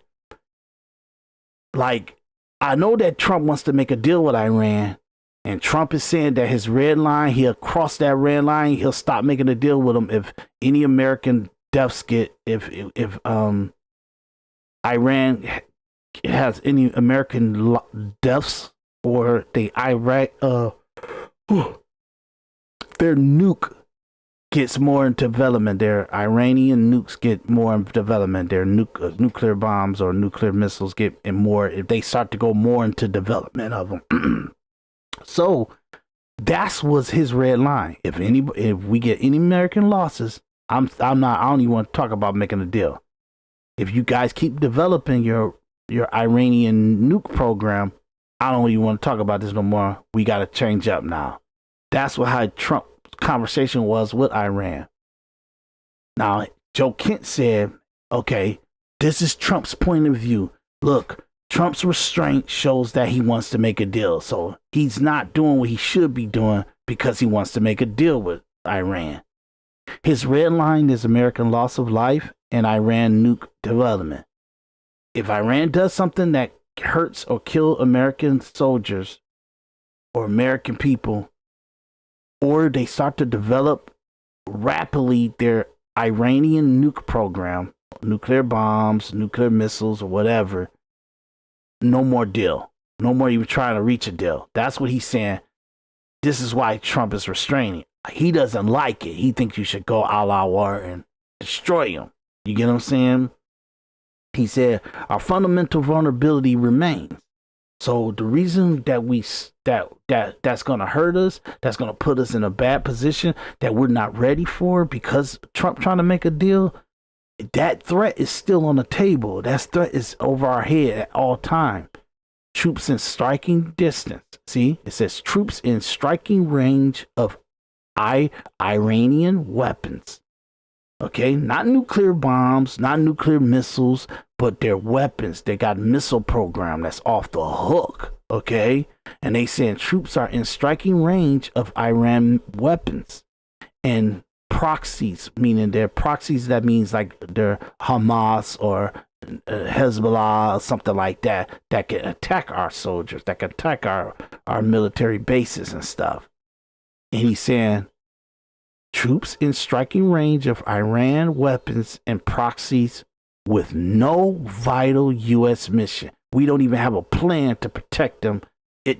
I know that Trump wants to make a deal with Iran, and Trump is saying that his red line, he'll cross that red line, he'll stop making a deal with him if any American deaths if Iran has any American deaths, or their nuke gets more in development. Their Iranian nukes get more in development. Their nuclear bombs or nuclear missiles get in more. If they start to go more into development of them. So that was his red line. If we get any American losses, I don't even want to talk about making a deal. If you guys keep developing your Iranian nuke program, I don't even want to talk about this no more. We got to change up now. That's how Trump's conversation was with Iran. Now, Joe Kent said, okay, this is Trump's point of view. Look, Trump's restraint shows that he wants to make a deal. So he's not doing what he should be doing because he wants to make a deal with Iran. His red line is American loss of life and Iran nuke development. if Iran does something that hurts or kill American soldiers or American people, or they start to develop rapidly their Iranian nuke program, nuclear bombs, nuclear missiles, or whatever, no more deal. No more even trying to reach a deal. That's what he's saying. This is why Trump is restraining. He doesn't like it. He thinks you should go all out war and destroy him. You get what I'm saying? He said, our fundamental vulnerability remains. So the reason that that's going to hurt us, that's going to put us in a bad position that we're not ready for because Trump trying to make a deal, that threat is still on the table. That threat is over our head at all time. Troops in striking distance. See, it says troops in striking range of Iranian weapons. Okay, not nuclear bombs, not nuclear missiles, but their weapons. They got missile program that's off the hook. Okay, and they saying troops are in striking range of Iran weapons and proxies, meaning they're proxies. That means like they're Hamas or Hezbollah or something like that can attack our soldiers, that can attack our military bases and stuff. And he's saying troops in striking range of Iran weapons and proxies with no vital U.S. mission. We don't even have a plan to protect them,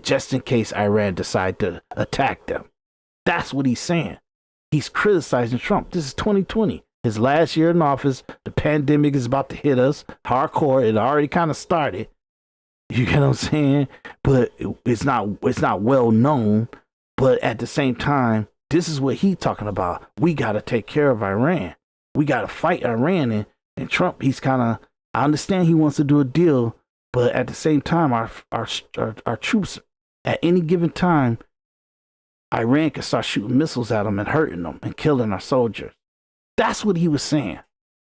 just in case Iran decide to attack them. That's what he's saying. He's criticizing Trump. This is 2020. His last year in office. The pandemic is about to hit us hardcore. It already kind of started. You get what I'm saying? But it's not well known. But at the same time, this is what he's talking about. We got to take care of Iran. We got to fight Iran. And Trump, he's kind of, I understand he wants to do a deal, but at the same time, our troops, at any given time, Iran can start shooting missiles at them and hurting them and killing our soldiers. That's what he was saying.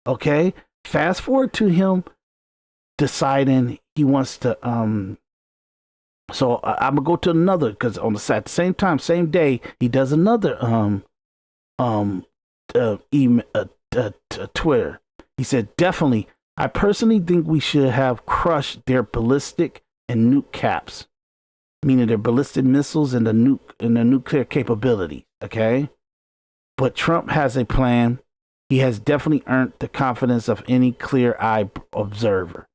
Okay? Fast forward to him deciding he wants to, so I'm gonna go to another, because at the same time, same day, he does another Twitter. He said, definitely, I personally think we should have crushed their ballistic and nuke caps, meaning their ballistic missiles and the nuclear capability. Okay, but Trump has a plan. He has definitely earned the confidence of any clear-eyed observer.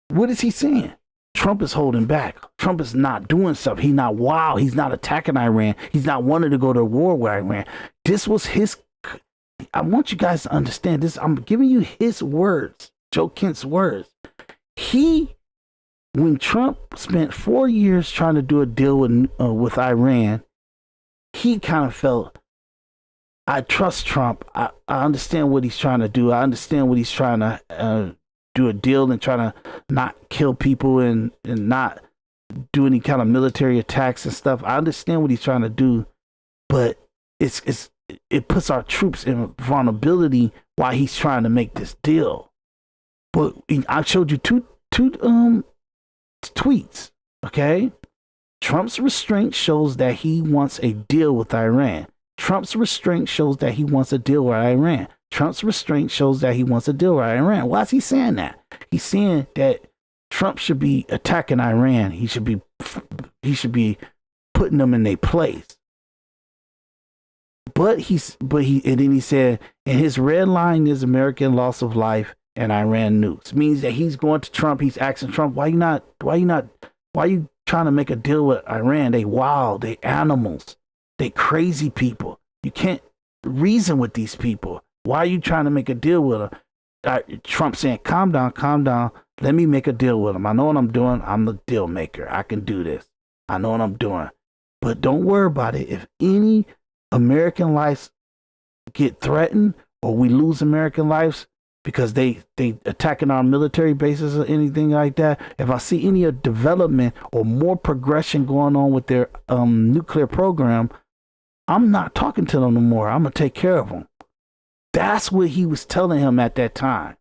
What is he saying? Trump is holding back. Trump is not doing stuff. He's not wild. He's not attacking Iran. He's not wanting to go to war with Iran. This was his. I want you guys to understand this. I'm giving you his words, Joe Kent's words. When Trump spent 4 years trying to do a deal with Iran, he kind of felt, I trust Trump. I understand what he's trying to do. I understand what he's trying to do a deal and trying to not kill people and not do any kind of military attacks and stuff. I understand what he's trying to do, but it puts our troops in vulnerability while he's trying to make this deal. But I showed you two tweets. Okay, Trump's restraint shows that he wants a deal with Iran. Trump's restraint shows that he wants a deal with Iran. Trump's restraint shows that he wants a deal with Iran. Why is he saying that? He's saying that Trump should be attacking Iran. He should be putting them in their place. But he and then he said, and his red line is American loss of life and Iran nukes. Means that he's going to Trump. He's asking Trump, why you trying to make a deal with Iran? They wild, they animals, they crazy people. You can't reason with these people. Why are you trying to make a deal with them? Trump saying, calm down. Let me make a deal with them. I know what I'm doing. I'm the deal maker. I can do this. I know what I'm doing. But don't worry about it. If any American lives get threatened or we lose American lives because they attacking our military bases or anything like that, if I see any development or more progression going on with their nuclear program, I'm not talking to them no more. I'm going to take care of them. That's what he was telling him at that time.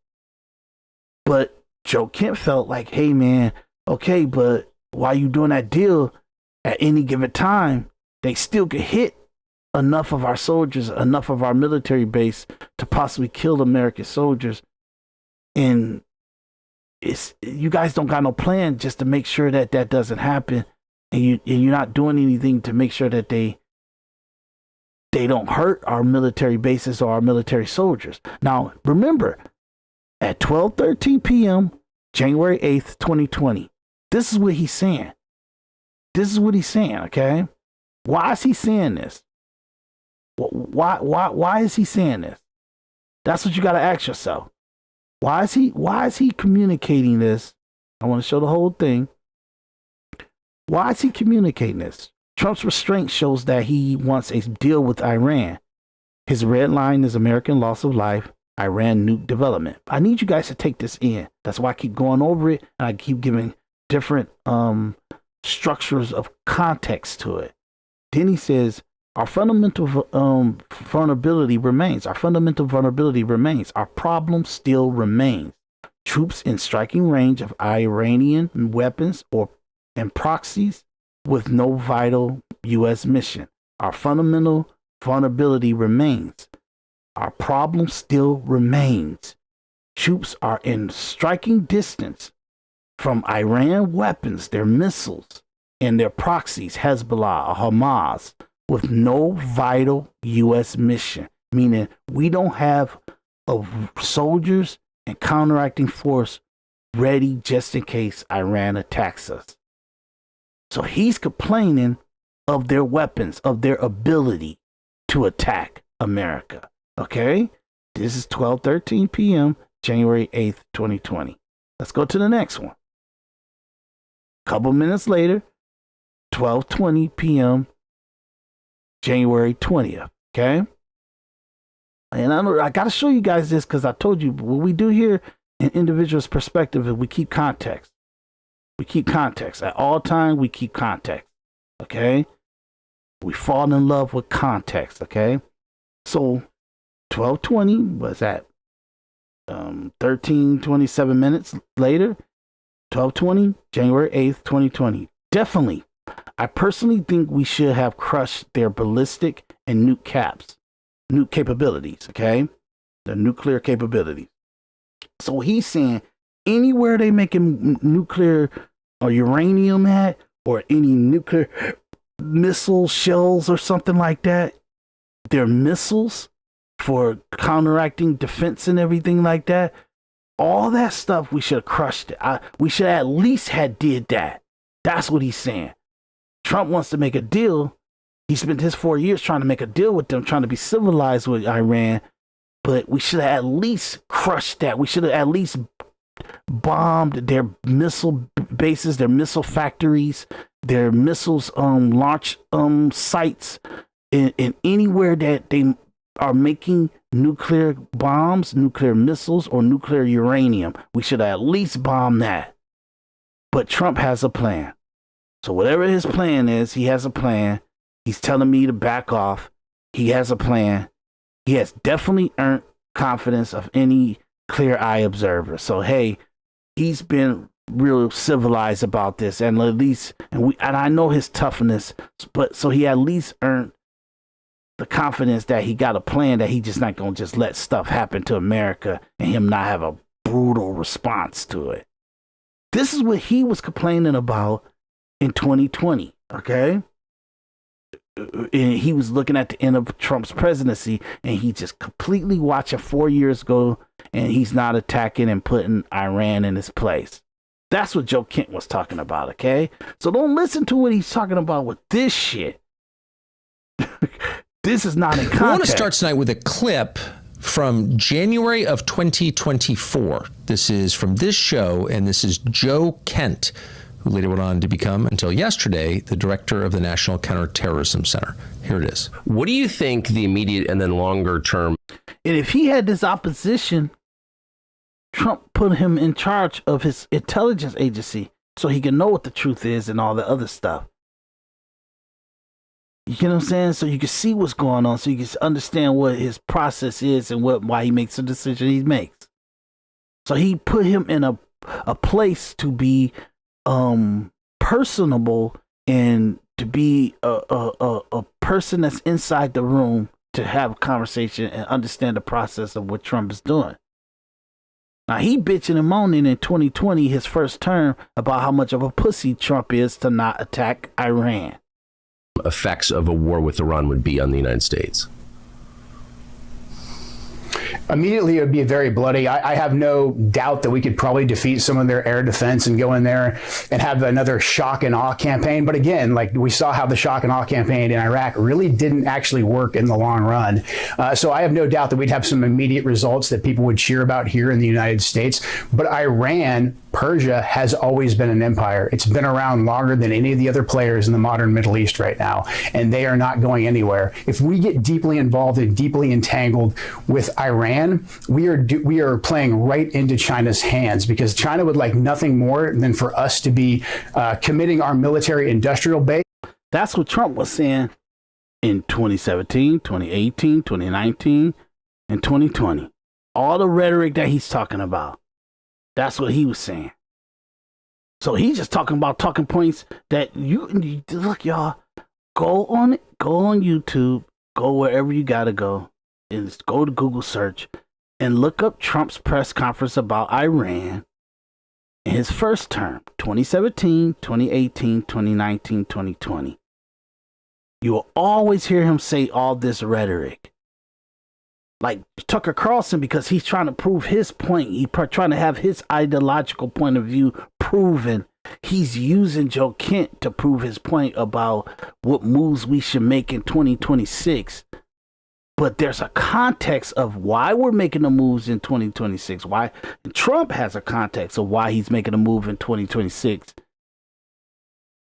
But Joe Kent felt like, hey, man, okay, but while you doing that deal, at any given time, they still could hit enough of our soldiers, enough of our military base to possibly kill American soldiers. And you guys don't got no plan just to make sure that that doesn't happen, and you're not doing anything to make sure that they don't hurt our military bases or our military soldiers. Now, remember, at 12:13 p.m., January 8th, 2020, this is what he's saying. This is what he's saying, okay? Why is he saying this? Why is he saying this? That's what you got to ask yourself. Why is he communicating this? I want to show the whole thing. Why is he communicating this? Trump's restraint shows that he wants a deal with Iran. His red line is American loss of life, Iran nuke development. I need you guys to take this in. That's why I keep going over it, and I keep giving different structures of context to it. Then he says, our fundamental vulnerability remains. Our fundamental vulnerability remains. Our problem still remains. Troops in striking range of Iranian weapons and proxies with no vital U.S. mission. Our fundamental vulnerability remains. Our problem still remains. Troops are in striking distance from Iran weapons, their missiles, and their proxies, Hezbollah or Hamas, with no vital U.S. mission, meaning we don't have soldiers and counteracting force ready just in case Iran attacks us. So he's complaining of their weapons, of their ability to attack America. Okay? This is 12:13 p.m., January 8th, 2020. Let's go to the next one. Couple minutes later, 12:20 p.m., January 20th. Okay? And I got to show you guys this because I told you what we do here in Individual's Perspective is we keep context. We keep context. At all times, we keep context. Okay? We fall in love with context. Okay? So, 12:20 was at 13:27 minutes later. 12:20, January 8th, 2020. Definitely. I personally think we should have crushed their ballistic and nuke capabilities. Okay? Their nuclear capabilities. So he's saying anywhere they making nuclear or uranium at, or any nuclear missile shells or something like that, their missiles for counteracting defense and everything like that, all that stuff, we should have crushed it. We should at least have did that. That's what he's saying. Trump wants to make a deal. He spent his 4 years trying to make a deal with them, trying to be civilized with Iran. But we should have at least crushed that. We should have at least bombed their missile bases, their missile factories, their missiles launch sites, in anywhere that they are making nuclear bombs, nuclear missiles, or nuclear uranium. We should have at least bombed that. But Trump has a plan. So whatever his plan is, he has a plan. He's telling me to back off. He has a plan. He has definitely earned confidence of any clear eye observer. So hey, he's been real civilized about this, and at least, and I know his toughness, but so he at least earned the confidence that he got a plan, that he just not gonna just let stuff happen to America and him not have a brutal response to it. This is what he was complaining about in 2020. Okay. And he was looking at the end of Trump's presidency, and he just completely watching 4 years go, and he's not attacking and putting Iran in his place. That's what Joe Kent was talking about, okay? So don't listen to what he's talking about with this shit. This is not in context. I want to start tonight with a clip from January of 2024. This is from this show, and this is Joe Kent, who later went on to become, until yesterday, the director of the National Counterterrorism Center. Here it is. What do you think the immediate and then longer term? And if he had this opposition, Trump put him in charge of his intelligence agency so he can know what the truth is and all the other stuff. You get what I'm saying? So you can see what's going on, so you can understand what his process is and why he makes the decision he makes. So he put him in a place to be personable and to be a person that's inside the room to have a conversation and understand the process of what Trump is doing. Now he bitching and moaning in 2020, his first term, about how much of a pussy Trump is to not attack Iran. Effects of a war with Iran would be on the United States. Immediately, it would be very bloody. I have no doubt that we could probably defeat some of their air defense and go in there and have another shock and awe campaign. But again, like we saw how the shock and awe campaign in Iraq really didn't actually work in the long run. So I have no doubt that we'd have some immediate results that people would cheer about here in the United States. But Iran, Persia, has always been an empire. It's been around longer than any of the other players in the modern Middle East right now, and they are not going anywhere. If we get deeply involved and deeply entangled with Iran, we are playing right into China's hands, because China would like nothing more than for us to be committing our military industrial base. That's what Trump was saying in 2017, 2018, 2019, and 2020. All the rhetoric that he's talking about. That's what he was saying. So he's just talking about talking points that you look, y'all. Go on YouTube, go wherever you gotta go, and just go to Google search and look up Trump's press conference about Iran in his first term, 2017, 2018, 2019, 2020. You will always hear him say all this rhetoric. Like Tucker Carlson, because he's trying to prove his point. He's trying to have his ideological point of view proven. He's using Joe Kent to prove his point about what moves we should make in 2026. But there's a context of why we're making the moves in 2026. Why Trump has a context of why he's making a move in 2026.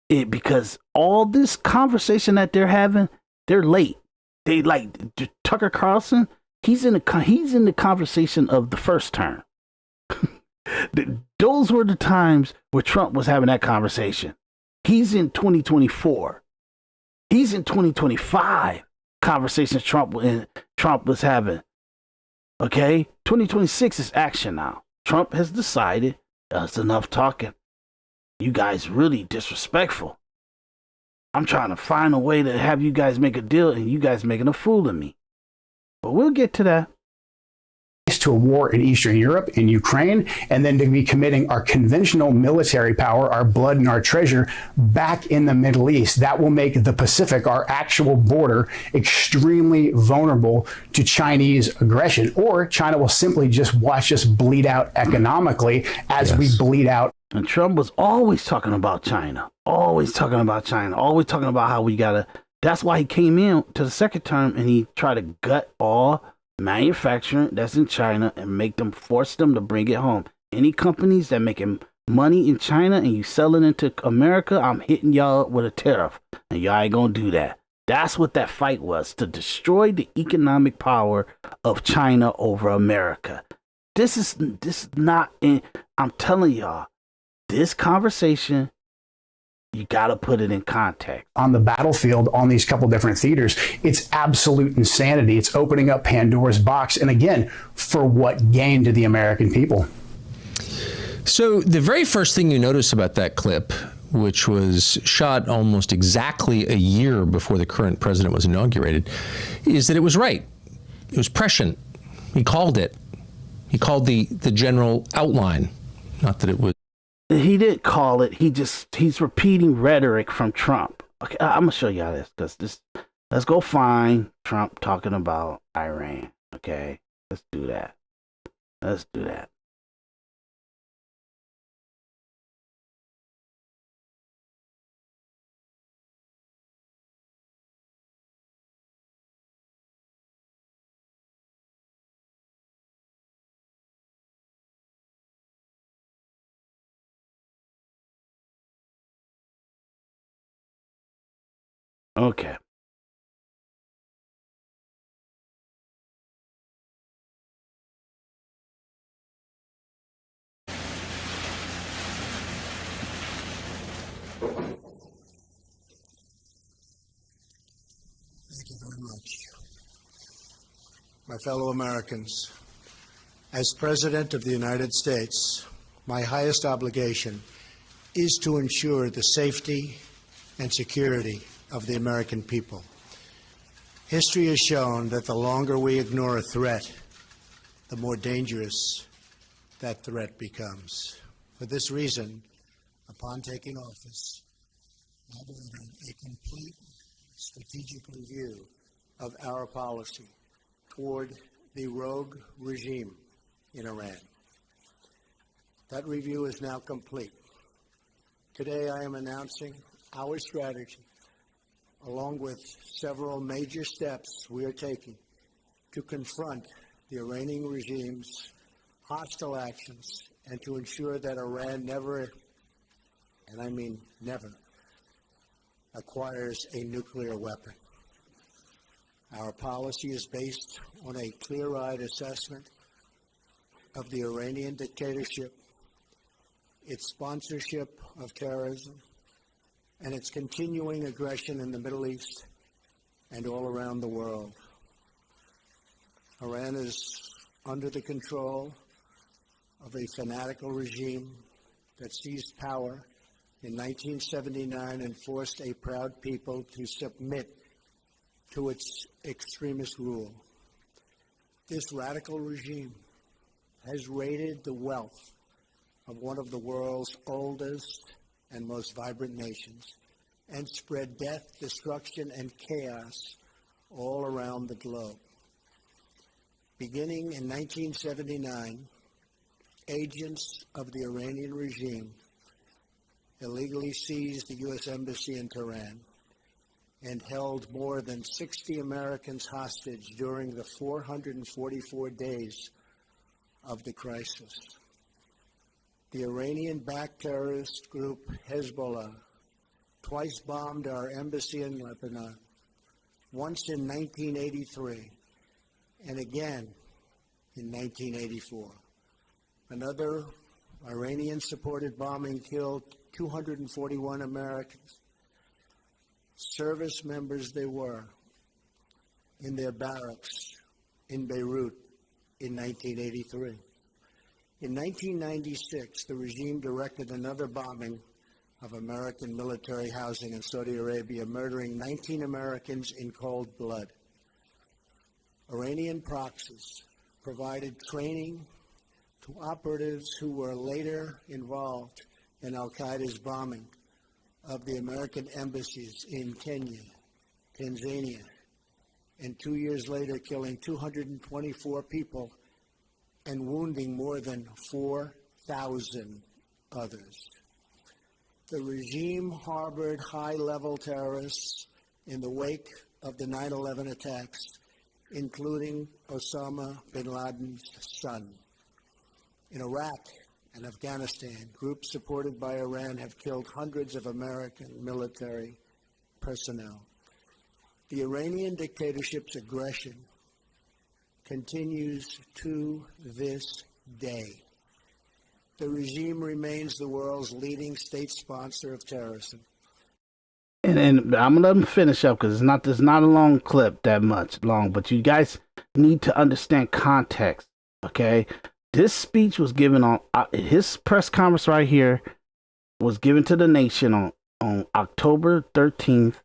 Because all this conversation that they're having, they're late. They like Tucker Carlson. He's in the conversation of the first term. Those were the times where Trump was having that conversation. He's in 2024. He's in 2025 conversations Trump was having. Okay? 2026 is action now. Trump has decided that's enough talking. You guys really disrespectful. I'm trying to find a way to have you guys make a deal, and you guys making a fool of me. But we'll get to that. To a war in Eastern Europe, in Ukraine, and then to be committing our conventional military power, our blood and our treasure back in the Middle East. That will make the Pacific, our actual border, extremely vulnerable to Chinese aggression. Or China will simply just watch us bleed out economically as we bleed out. And Trump was always talking about China, always talking about how we gotta. That's why he came in to the second term and he tried to gut all manufacturing that's in China and force them to bring it home. Any companies that making money in China and you selling into America, I'm hitting y'all with a tariff, and y'all ain't gonna do that. That's what that fight was, to destroy the economic power of China over America. This is not in. I'm telling y'all, this conversation, you got to put it in context. On the battlefield, on these couple different theaters, it's absolute insanity. It's opening up Pandora's box. And again, for what gain to the American people? So the very first thing you notice about that clip, which was shot almost exactly a year before the current president was inaugurated, is that it was right. It was prescient. He called it. He called the general outline. Not that it was. He didn't call it. He's repeating rhetoric from Trump. Okay, I'm gonna show y'all this, because let's go find Trump talking about Iran. Okay, let's do that. Okay. Thank you very much. My fellow Americans, as President of the United States, my highest obligation is to ensure the safety and security of the American people. History has shown that the longer we ignore a threat, the more dangerous that threat becomes. For this reason, upon taking office, I ordered a complete strategic review of our policy toward the rogue regime in Iran. That review is now complete. Today, I am announcing our strategy, along with several major steps we are taking to confront the Iranian regime's hostile actions and to ensure that Iran never, and I mean never, acquires a nuclear weapon. Our policy is based on a clear-eyed assessment of the Iranian dictatorship, its sponsorship of terrorism, and its continuing aggression in the Middle East and all around the world. Iran is under the control of a fanatical regime that seized power in 1979 and forced a proud people to submit to its extremist rule. This radical regime has raided the wealth of one of the world's oldest and most vibrant nations and spread death, destruction, and chaos all around the globe. Beginning in 1979, agents of the Iranian regime illegally seized the U.S. Embassy in Tehran and held more than 60 Americans hostage during the 444 days of the crisis. The Iranian-backed terrorist group Hezbollah twice bombed our embassy in Lebanon, once in 1983 and again in 1984. Another Iranian-supported bombing killed 241 Americans, service members they were, in their barracks in Beirut in 1983. In 1996, the regime directed another bombing of American military housing in Saudi Arabia, murdering 19 Americans in cold blood. Iranian proxies provided training to operatives who were later involved in al-Qaeda's bombing of the American embassies in Kenya, Tanzania, and 2 years later killing 224 people and wounding more than 4,000 others. The regime harbored high-level terrorists in the wake of the 9/11 attacks, including Osama bin Laden's son. In Iraq and Afghanistan, groups supported by Iran have killed hundreds of American military personnel. The Iranian dictatorship's aggression continues to this day. The regime remains the world's leading state sponsor of terrorism. And I'm gonna let them finish up because it's not a long clip, that much long, but you guys need to understand context. Okay, this speech was given on his press conference right here was given to the nation on October 13th,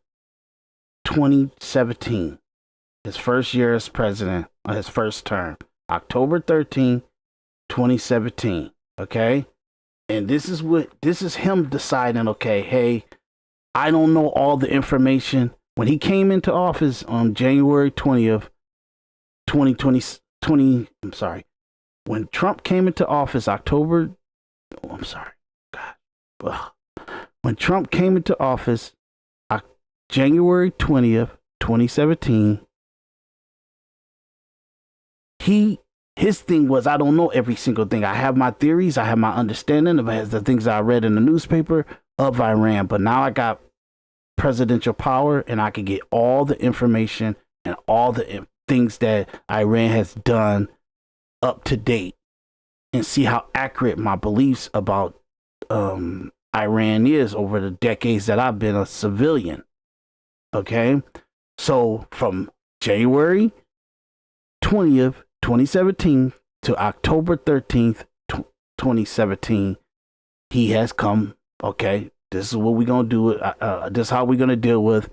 2017. His first year as president, his first term, October 13th, 2017. Okay, and this is him deciding. Okay, hey, I don't know all the information. When he came into office on January 20th, 2020, I'm sorry. When Trump came into office, When Trump came into office, January 20th, 2017, his thing was, I don't know every single thing. I have my theories. I have my understanding of the things I read in the newspaper of Iran, but now I got presidential power and I can get all the information and all the things that Iran has done up to date and see how accurate my beliefs about Iran is over the decades that I've been a civilian. Okay, so from January 20th, 2017 to October 13th, 2017, he has come. Okay, this is what we're going to do. This is how we're going to deal with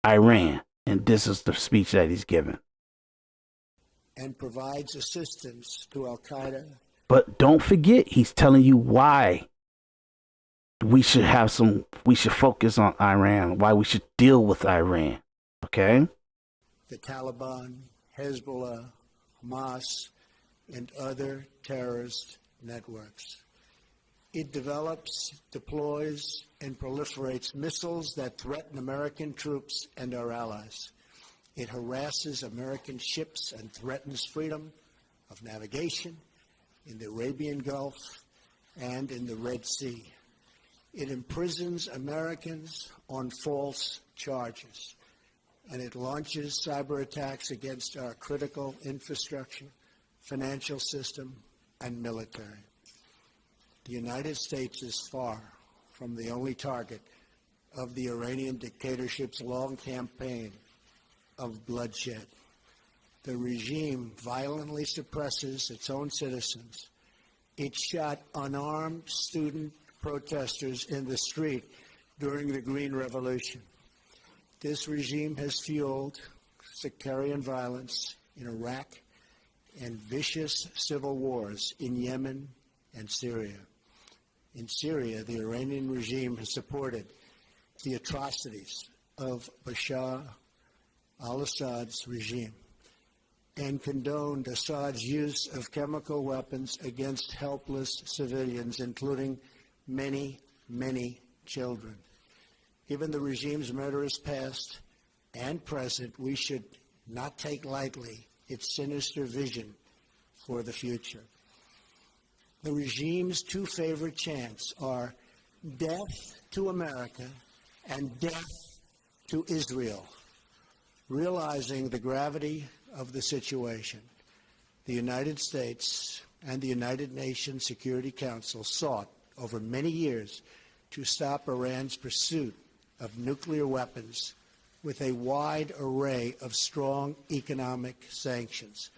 Iran. And this is the speech that he's given. And provides assistance to al-Qaeda But don't forget, he's telling you why we should focus on Iran, why we should deal with Iran. Okay? The Taliban, Hezbollah, Hamas, and other terrorist networks. It develops, deploys, and proliferates missiles that threaten American troops and our allies. It harasses American ships and threatens freedom of navigation in the Arabian Gulf and in the Red Sea. It imprisons Americans on false charges, and it launches cyber attacks against our critical infrastructure, financial system, and military. The United States is far from the only target of the Iranian dictatorship's long campaign of bloodshed. The regime violently suppresses its own citizens. It shot unarmed student protesters in the street during the Green Revolution. This regime has fueled sectarian violence in Iraq and vicious civil wars in Yemen and Syria. In Syria, the Iranian regime has supported the atrocities of Bashar al-Assad's regime and condoned Assad's use of chemical weapons against helpless civilians, including many, many children. Given the regime's murderous past and present, we should not take lightly its sinister vision for the future. The regime's two favorite chants are death to America and death to Israel. Realizing the gravity of the situation, the United States and the United Nations Security Council sought over many years to stop Iran's pursuit of nuclear weapons with a wide array of strong economic sanctions.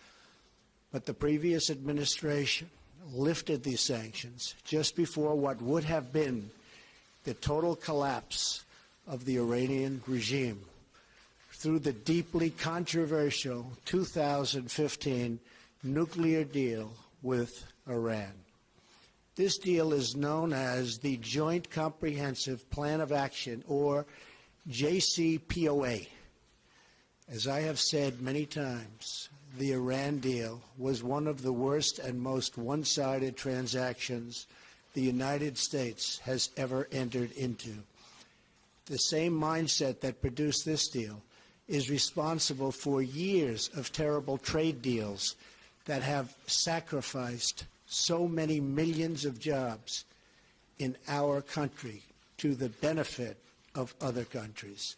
But the previous administration lifted these sanctions just before what would have been the total collapse of the Iranian regime through the deeply controversial 2015 nuclear deal with Iran. This deal is known as the Joint Comprehensive Plan of Action, or JCPOA. As I have said many times, the Iran deal was one of the worst and most one-sided transactions the United States has ever entered into. The same mindset that produced this deal is responsible for years of terrible trade deals that have sacrificed so many millions of jobs in our country to the benefit of other countries.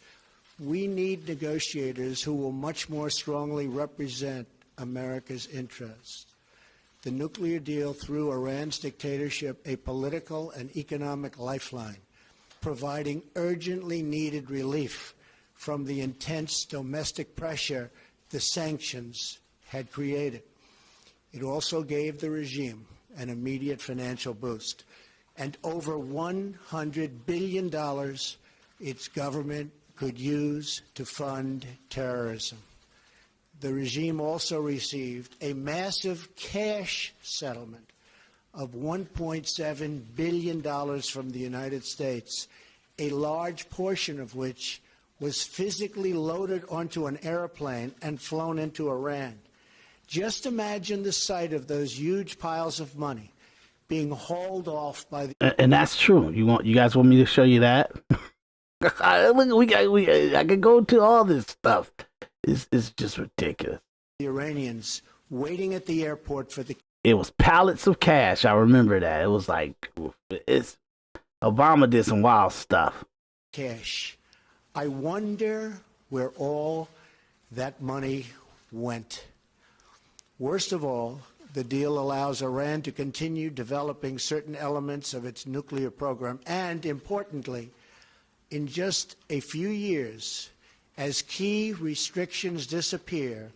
We need negotiators who will much more strongly represent America's interests. The nuclear deal threw Iran's dictatorship a political and economic lifeline, providing urgently needed relief from the intense domestic pressure the sanctions had created. It also gave the regime an immediate financial boost, and over $100 billion its government could use to fund terrorism. The regime also received a massive cash settlement of $1.7 billion from the United States, a large portion of which was physically loaded onto an airplane and flown into Iran. Just imagine the sight of those huge piles of money being hauled off by the... And that's true. You guys want me to show you that? I could go to all this stuff. It's just ridiculous. The Iranians waiting at the airport for the... It was pallets of cash. I remember that. It was like, Obama did some wild stuff. Cash. I wonder where all that money went. Worst of all, the deal allows Iran to continue developing certain elements of its nuclear program, and importantly, in just a few years, as key restrictions disappear,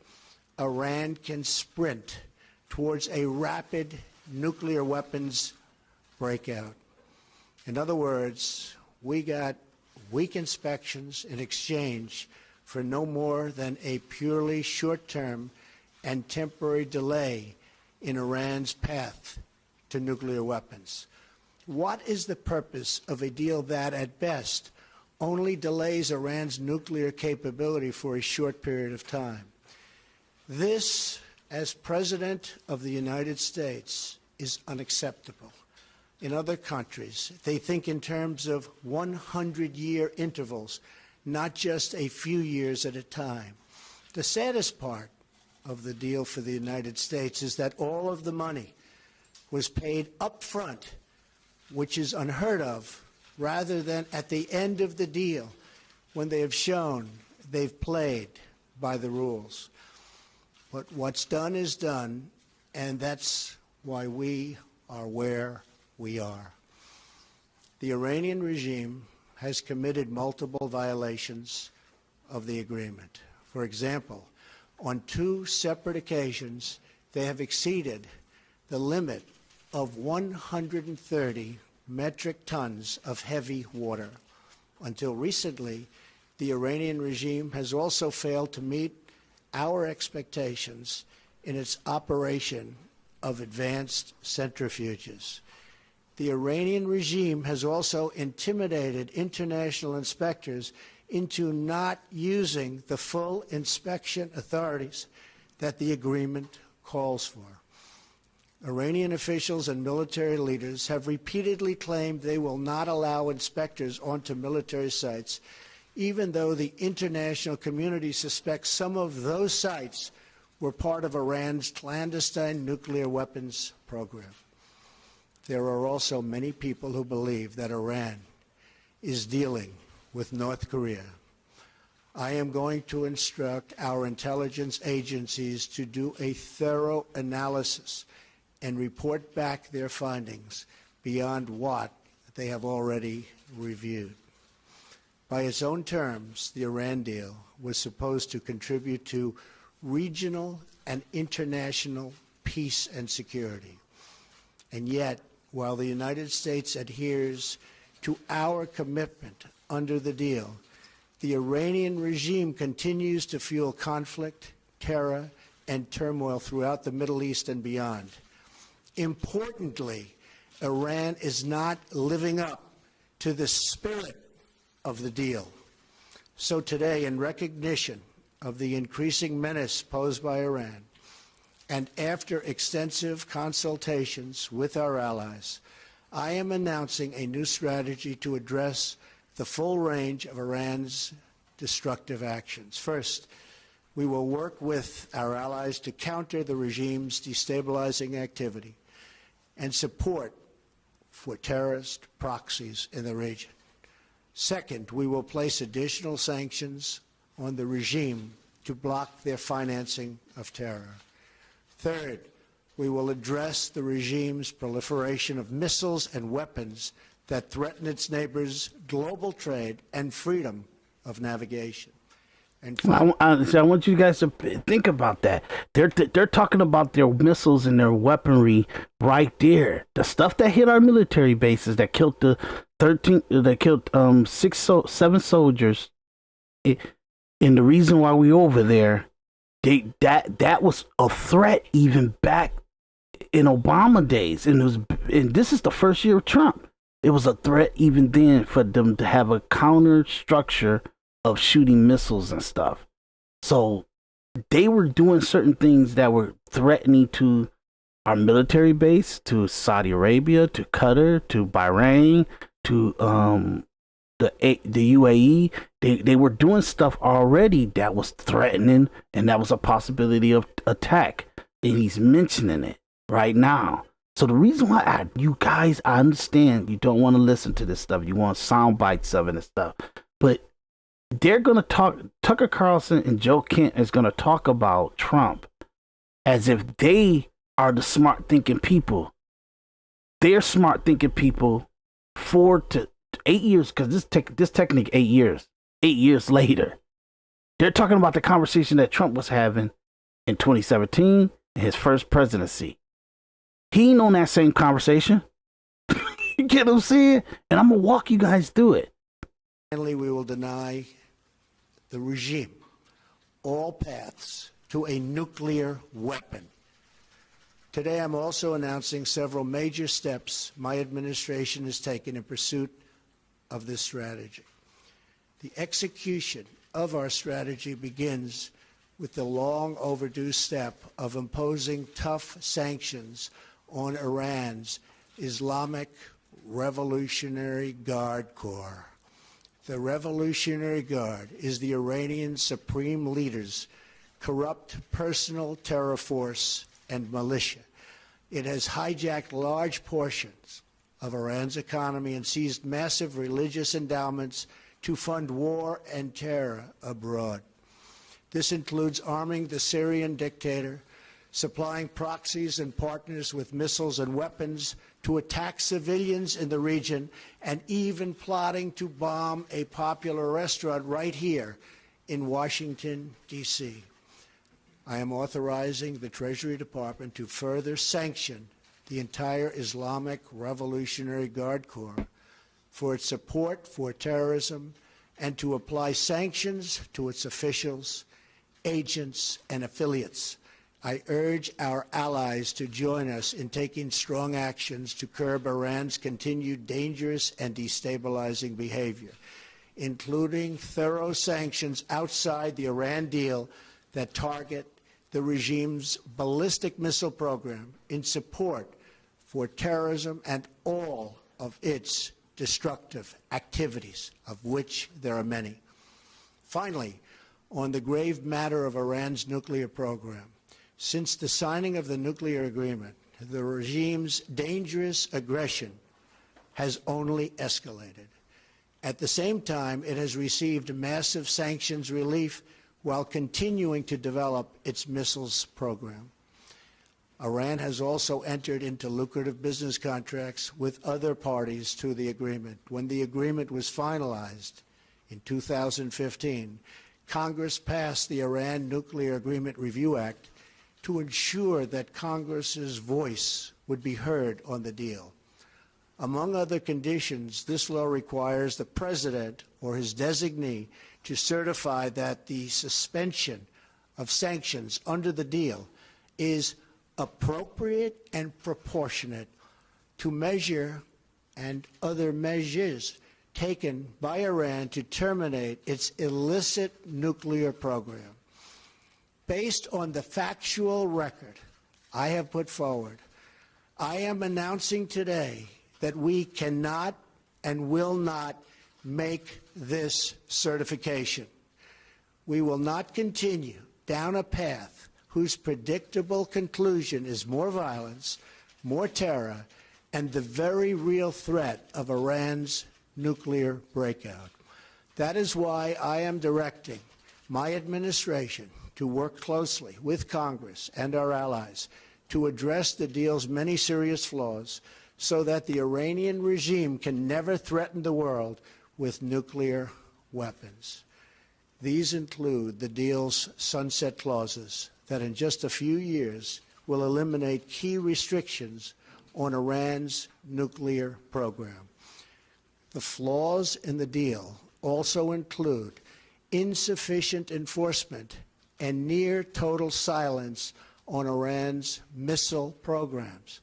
Iran can sprint towards a rapid nuclear weapons breakout. In other words, we got weak inspections in exchange for no more than a purely short-term and temporary delay in Iran's path to nuclear weapons. What is the purpose of a deal that, at best, only delays Iran's nuclear capability for a short period of time? This, as President of the United States, is unacceptable. In other countries, they think in terms of 100-year intervals, not just a few years at a time. The saddest part of the deal for the United States is that all of the money was paid up front, which is unheard of, rather than at the end of the deal when they have shown they've played by the rules. But what's done is done, and that's why we are where we are. The Iranian regime has committed multiple violations of the agreement. For example, on 2 separate occasions, they have exceeded the limit of 130 metric tons of heavy water. Until recently, the Iranian regime has also failed to meet our expectations in its operation of advanced centrifuges. The Iranian regime has also intimidated international inspectors into not using the full inspection authorities that the agreement calls for. Iranian officials and military leaders have repeatedly claimed they will not allow inspectors onto military sites, even though the international community suspects some of those sites were part of Iran's clandestine nuclear weapons program. There are also many people who believe that Iran is dealing with North Korea. I am going to instruct our intelligence agencies to do a thorough analysis and report back their findings beyond what they have already reviewed. By its own terms, the Iran deal was supposed to contribute to regional and international peace and security. And yet, while the United States adheres to our commitment under the deal, the Iranian regime continues to fuel conflict, terror, and turmoil throughout the Middle East and beyond. Importantly, Iran is not living up to the spirit of the deal. So today, in recognition of the increasing menace posed by Iran, and after extensive consultations with our allies, I am announcing a new strategy to address the full range of Iran's destructive actions. First, we will work with our allies to counter the regime's destabilizing activity and support for terrorist proxies in the region. Second, we will place additional sanctions on the regime to block their financing of terror. Third, we will address the regime's proliferation of missiles and weapons that threaten its neighbors' global trade and freedom of navigation. And I want you guys to think about that. They're talking about their missiles and their weaponry right there. The stuff that hit our military bases that killed seven soldiers. And the reason why we over there, that was a threat even back in Obama days, and this is the first year of Trump. It was a threat even then for them to have a counter structure of shooting missiles and stuff. So they were doing certain things that were threatening to our military base, to Saudi Arabia, to Qatar, to Bahrain, to the UAE. They were doing stuff already that was threatening, and that was a possibility of attack. And he's mentioning it right now. So the reason why I understand you don't want to listen to this stuff. You want sound bites of it and stuff. But they're going to talk, Tucker Carlson and Joe Kent is going to talk about Trump as if they are the smart thinking people. They're smart thinking people 4 to 8 years, because this technique 8 years. 8 years later, they're talking about the conversation that Trump was having in 2017 in his first presidency. He ain't on that same conversation. You get what I'm saying? And I'm going to walk you guys through it. Finally, we will deny the regime all paths to a nuclear weapon. Today, I'm also announcing several major steps my administration has taken in pursuit of this strategy. The execution of our strategy begins with the long overdue step of imposing tough sanctions on Iran's Islamic Revolutionary Guard Corps. The Revolutionary Guard is the Iranian Supreme Leader's corrupt personal terror force and militia. It has hijacked large portions of Iran's economy and seized massive religious endowments to fund war and terror abroad. This includes arming the Syrian dictator, supplying proxies and partners with missiles and weapons to attack civilians in the region, and even plotting to bomb a popular restaurant right here in Washington, D.C. I am authorizing the Treasury Department to further sanction the entire Islamic Revolutionary Guard Corps for its support for terrorism and to apply sanctions to its officials, agents, and affiliates. I urge our allies to join us in taking strong actions to curb Iran's continued dangerous and destabilizing behavior, including thorough sanctions outside the Iran deal that target the regime's ballistic missile program in support for terrorism and all of its destructive activities, of which there are many. Finally, on the grave matter of Iran's nuclear program, since the signing of the nuclear agreement, the regime's dangerous aggression has only escalated. At the same time, it has received massive sanctions relief while continuing to develop its missiles program. Iran has also entered into lucrative business contracts with other parties to the agreement. When the agreement was finalized in 2015, Congress passed the Iran Nuclear Agreement Review Act to ensure that Congress's voice would be heard on the deal. Among other conditions, this law requires the president or his designee to certify that the suspension of sanctions under the deal is appropriate and proportionate to measure and other measures taken by Iran to terminate its illicit nuclear program. Based on the factual record I have put forward, I am announcing today that we cannot and will not make this certification. We will not continue down a path whose predictable conclusion is more violence, more terror, and the very real threat of Iran's nuclear breakout. That is why I am directing my administration to work closely with Congress and our allies to address the deal's many serious flaws so that the Iranian regime can never threaten the world with nuclear weapons. These include the deal's sunset clauses that in just a few years will eliminate key restrictions on Iran's nuclear program. The flaws in the deal also include insufficient enforcement and near total silence on Iran's missile programs.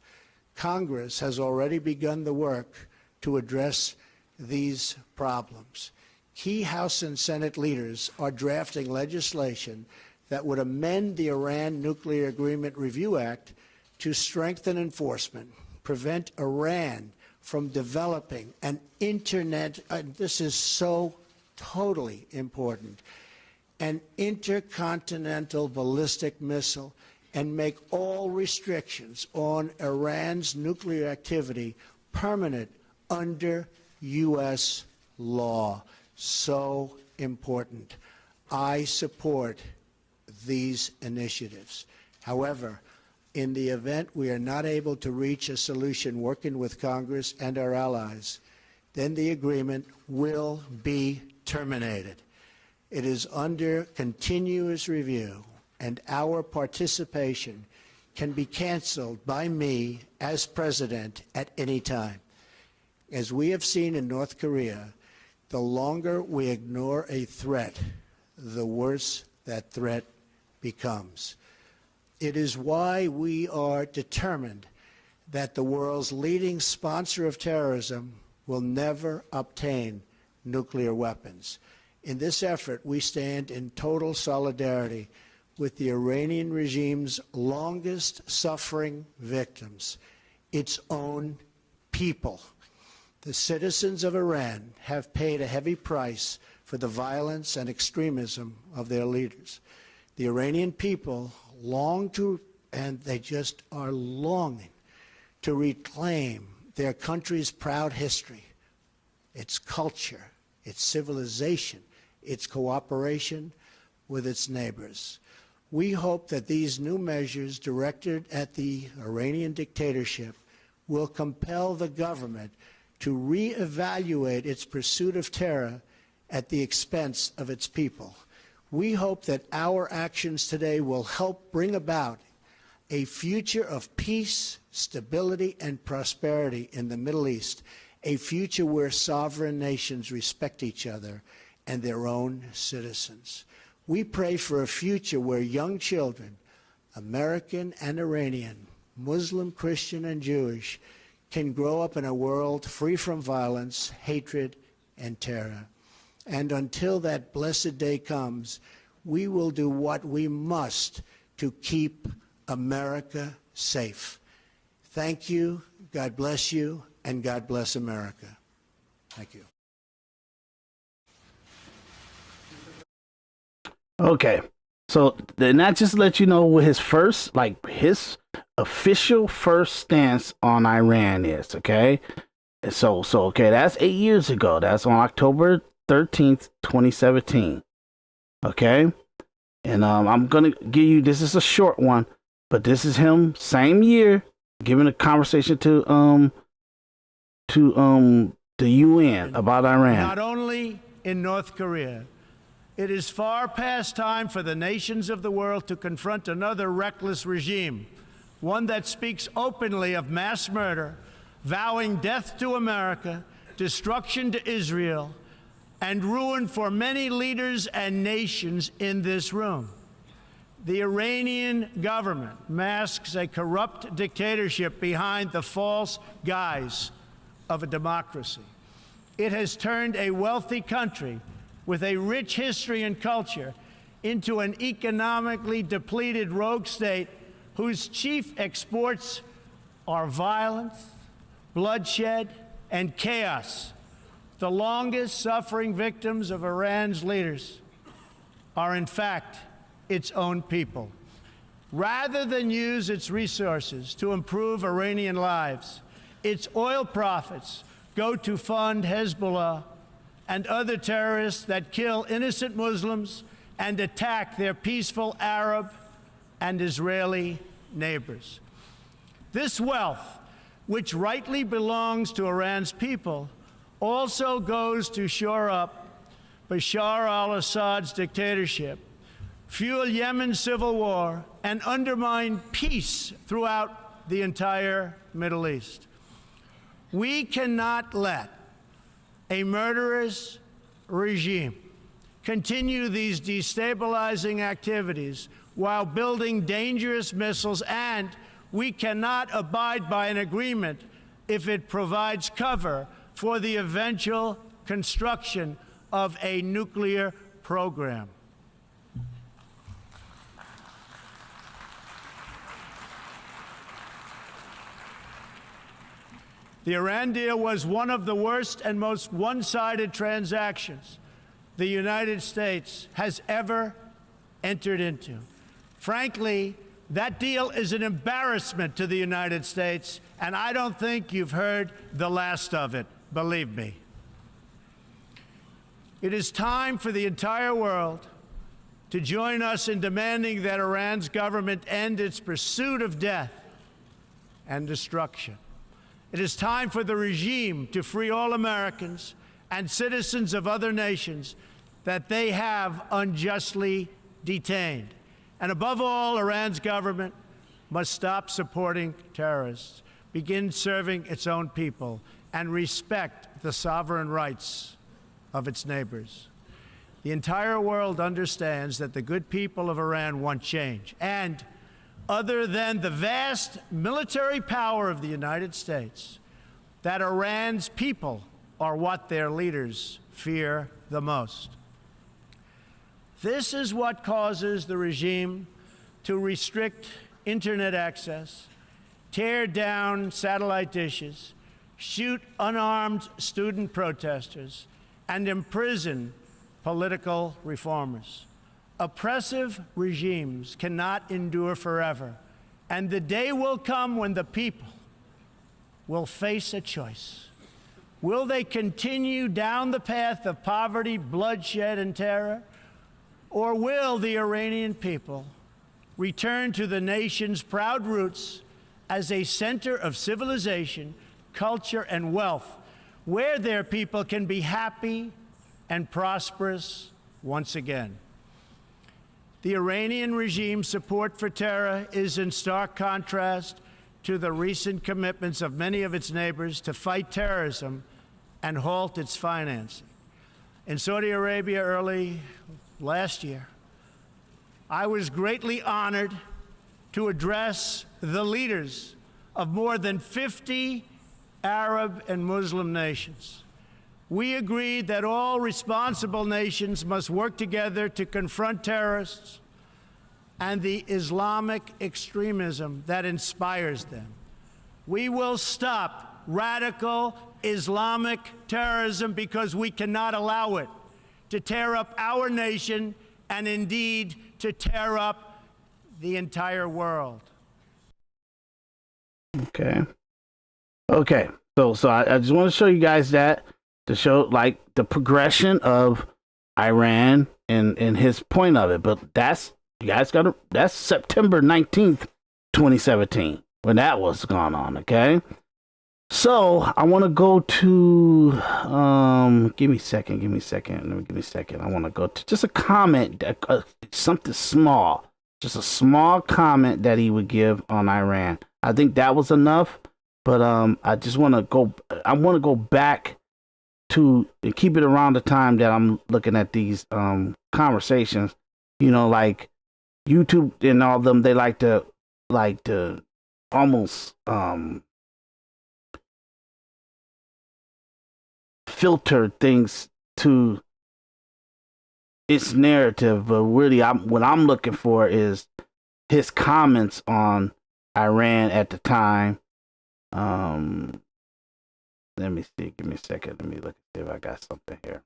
Congress has already begun the work to address these problems. Key House and Senate leaders are drafting legislation that would amend the Iran Nuclear Agreement Review Act to strengthen enforcement, prevent Iran from developing an internet, this is so totally important, an intercontinental ballistic missile, and make all restrictions on Iran's nuclear activity permanent under U.S. law. So important. I support these initiatives. However, in the event we are not able to reach a solution working with Congress and our allies, then the agreement will be terminated. It is under continuous review, and our participation can be canceled by me as president at any time. As we have seen in North Korea, the longer we ignore a threat, the worse that threat becomes. It is why we are determined that the world's leading sponsor of terrorism will never obtain nuclear weapons. In this effort, we stand in total solidarity with the Iranian regime's longest-suffering victims, its own people. The citizens of Iran have paid a heavy price for the violence and extremism of their leaders. The Iranian people long to, and they just are longing to reclaim their country's proud history, its culture, its civilization, its cooperation with its neighbors. We hope that these new measures directed at the Iranian dictatorship will compel the government to reevaluate its pursuit of terror at the expense of its people. We hope that our actions today will help bring about a future of peace, stability, and prosperity in the Middle East, a future where sovereign nations respect each other and their own citizens. We pray for a future where young children, American and Iranian, Muslim, Christian, and Jewish, can grow up in a world free from violence, hatred, and terror. And until that blessed day comes, we will do what we must to keep America safe. Thank you, God bless you, and God bless America. Thank you. Okay, so then that just let you know what his first, like his official first stance on Iran is. Okay, so okay, that's 8 years ago. That's on October 13th, 2017. Okay, and I'm gonna give you, this is a short one, but this is him same year giving a conversation to the UN about Iran. Not only in North Korea. It is far past time for the nations of the world to confront another reckless regime, one that speaks openly of mass murder, vowing death to America, destruction to Israel, and ruin for many leaders and nations in this room. The Iranian government masks a corrupt dictatorship behind the false guise of a democracy. It has turned a wealthy country with a rich history and culture into an economically depleted rogue state whose chief exports are violence, bloodshed, and chaos. The longest suffering victims of Iran's leaders are, in fact, its own people. Rather than use its resources to improve Iranian lives, its oil profits go to fund Hezbollah and other terrorists that kill innocent Muslims and attack their peaceful Arab and Israeli neighbors. This wealth, which rightly belongs to Iran's people, also goes to shore up Bashar al-Assad's dictatorship, fuel Yemen's civil war, and undermine peace throughout the entire Middle East. We cannot let a murderous regime continue these destabilizing activities while building dangerous missiles, and we cannot abide by an agreement if it provides cover for the eventual construction of a nuclear program. The Iran deal was one of the worst and most one-sided transactions the United States has ever entered into. Frankly, that deal is an embarrassment to the United States, and I don't think you've heard the last of it, believe me. It is time for the entire world to join us in demanding that Iran's government end its pursuit of death and destruction. It is time for the regime to free all Americans and citizens of other nations that they have unjustly detained. And above all, Iran's government must stop supporting terrorists, begin serving its own people, and respect the sovereign rights of its neighbors. The entire world understands that the good people of Iran want change, and other than the vast military power of the United States that Iran's people are what their leaders fear the most. This is what causes the regime to restrict internet access, tear down satellite dishes, shoot unarmed student protesters, and imprison political reformers. Oppressive regimes cannot endure forever, and the day will come when the people will face a choice. Will they continue down the path of poverty, bloodshed, and terror, or will the Iranian people return to the nation's proud roots as a center of civilization, culture, and wealth, where their people can be happy and prosperous once again? The Iranian regime's support for terror is in stark contrast to the recent commitments of many of its neighbors to fight terrorism and halt its financing. In Saudi Arabia early last year, I was greatly honored to address the leaders of more than 50 Arab and Muslim nations. We agreed that all responsible nations must work together to confront terrorists and the Islamic extremism that inspires them. We will stop radical Islamic terrorism because we cannot allow it to tear up our nation and indeed to tear up the entire world. Okay. So I just want to show you guys that, to show like the progression of Iran and his point of it. But that's, you guys gotta, that's September 19th, 2017, when that was going on, okay? So I want to go to, give me a second. I want to go to just a comment, something small, just a small comment that he would give on Iran. I think that was enough, but I just want to go back to keep it around the time that I'm looking at these conversations. You know, like YouTube and all of them, they like to almost filter things to its narrative, but really what I'm looking for is his comments on Iran at the time. Let me see, give me a second, let me look see if I got something here.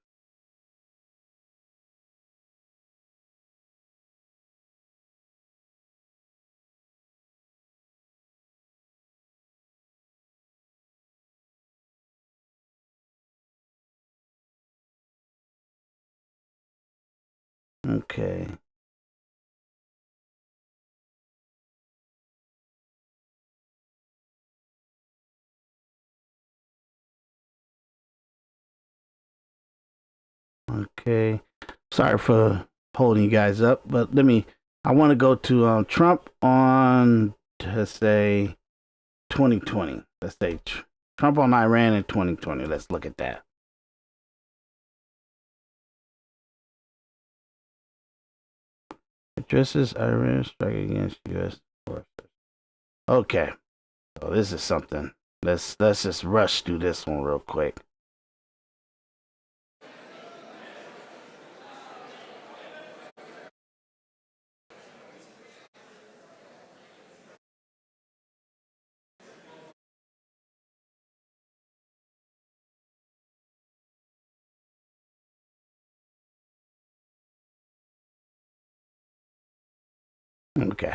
Okay. Okay. Sorry for holding you guys up, but I want to go to Trump on, let's say, 2020. Let's say Trump on Iran in 2020. Let's look at that. Addresses Iran strike against U.S. forces. Okay, so this is something. Let's just rush through this one real quick. Okay.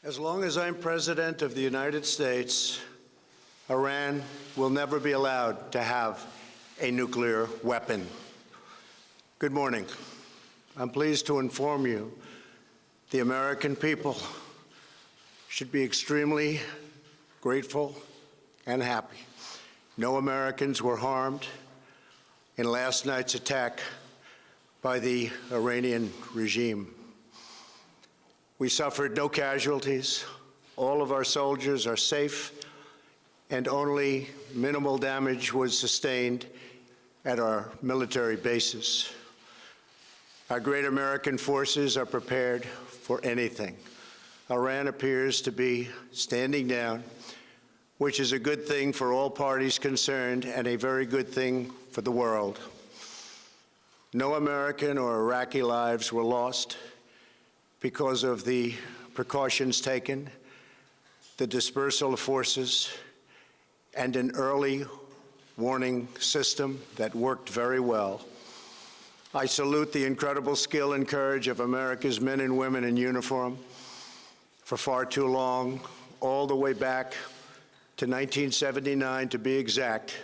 As long as I'm President of the United States, Iran will never be allowed to have a nuclear weapon. Good morning. I'm pleased to inform you the American people should be extremely grateful and happy. No Americans were harmed in last night's attack by the Iranian regime. We suffered no casualties. All of our soldiers are safe, and only minimal damage was sustained at our military bases. Our great American forces are prepared for anything. Iran appears to be standing down, which is a good thing for all parties concerned and a very good thing for the world. No American or Iraqi lives were lost because of the precautions taken, the dispersal of forces, and an early warning system that worked very well. I salute the incredible skill and courage of America's men and women in uniform. For far too long, all the way back to 1979 to be exact,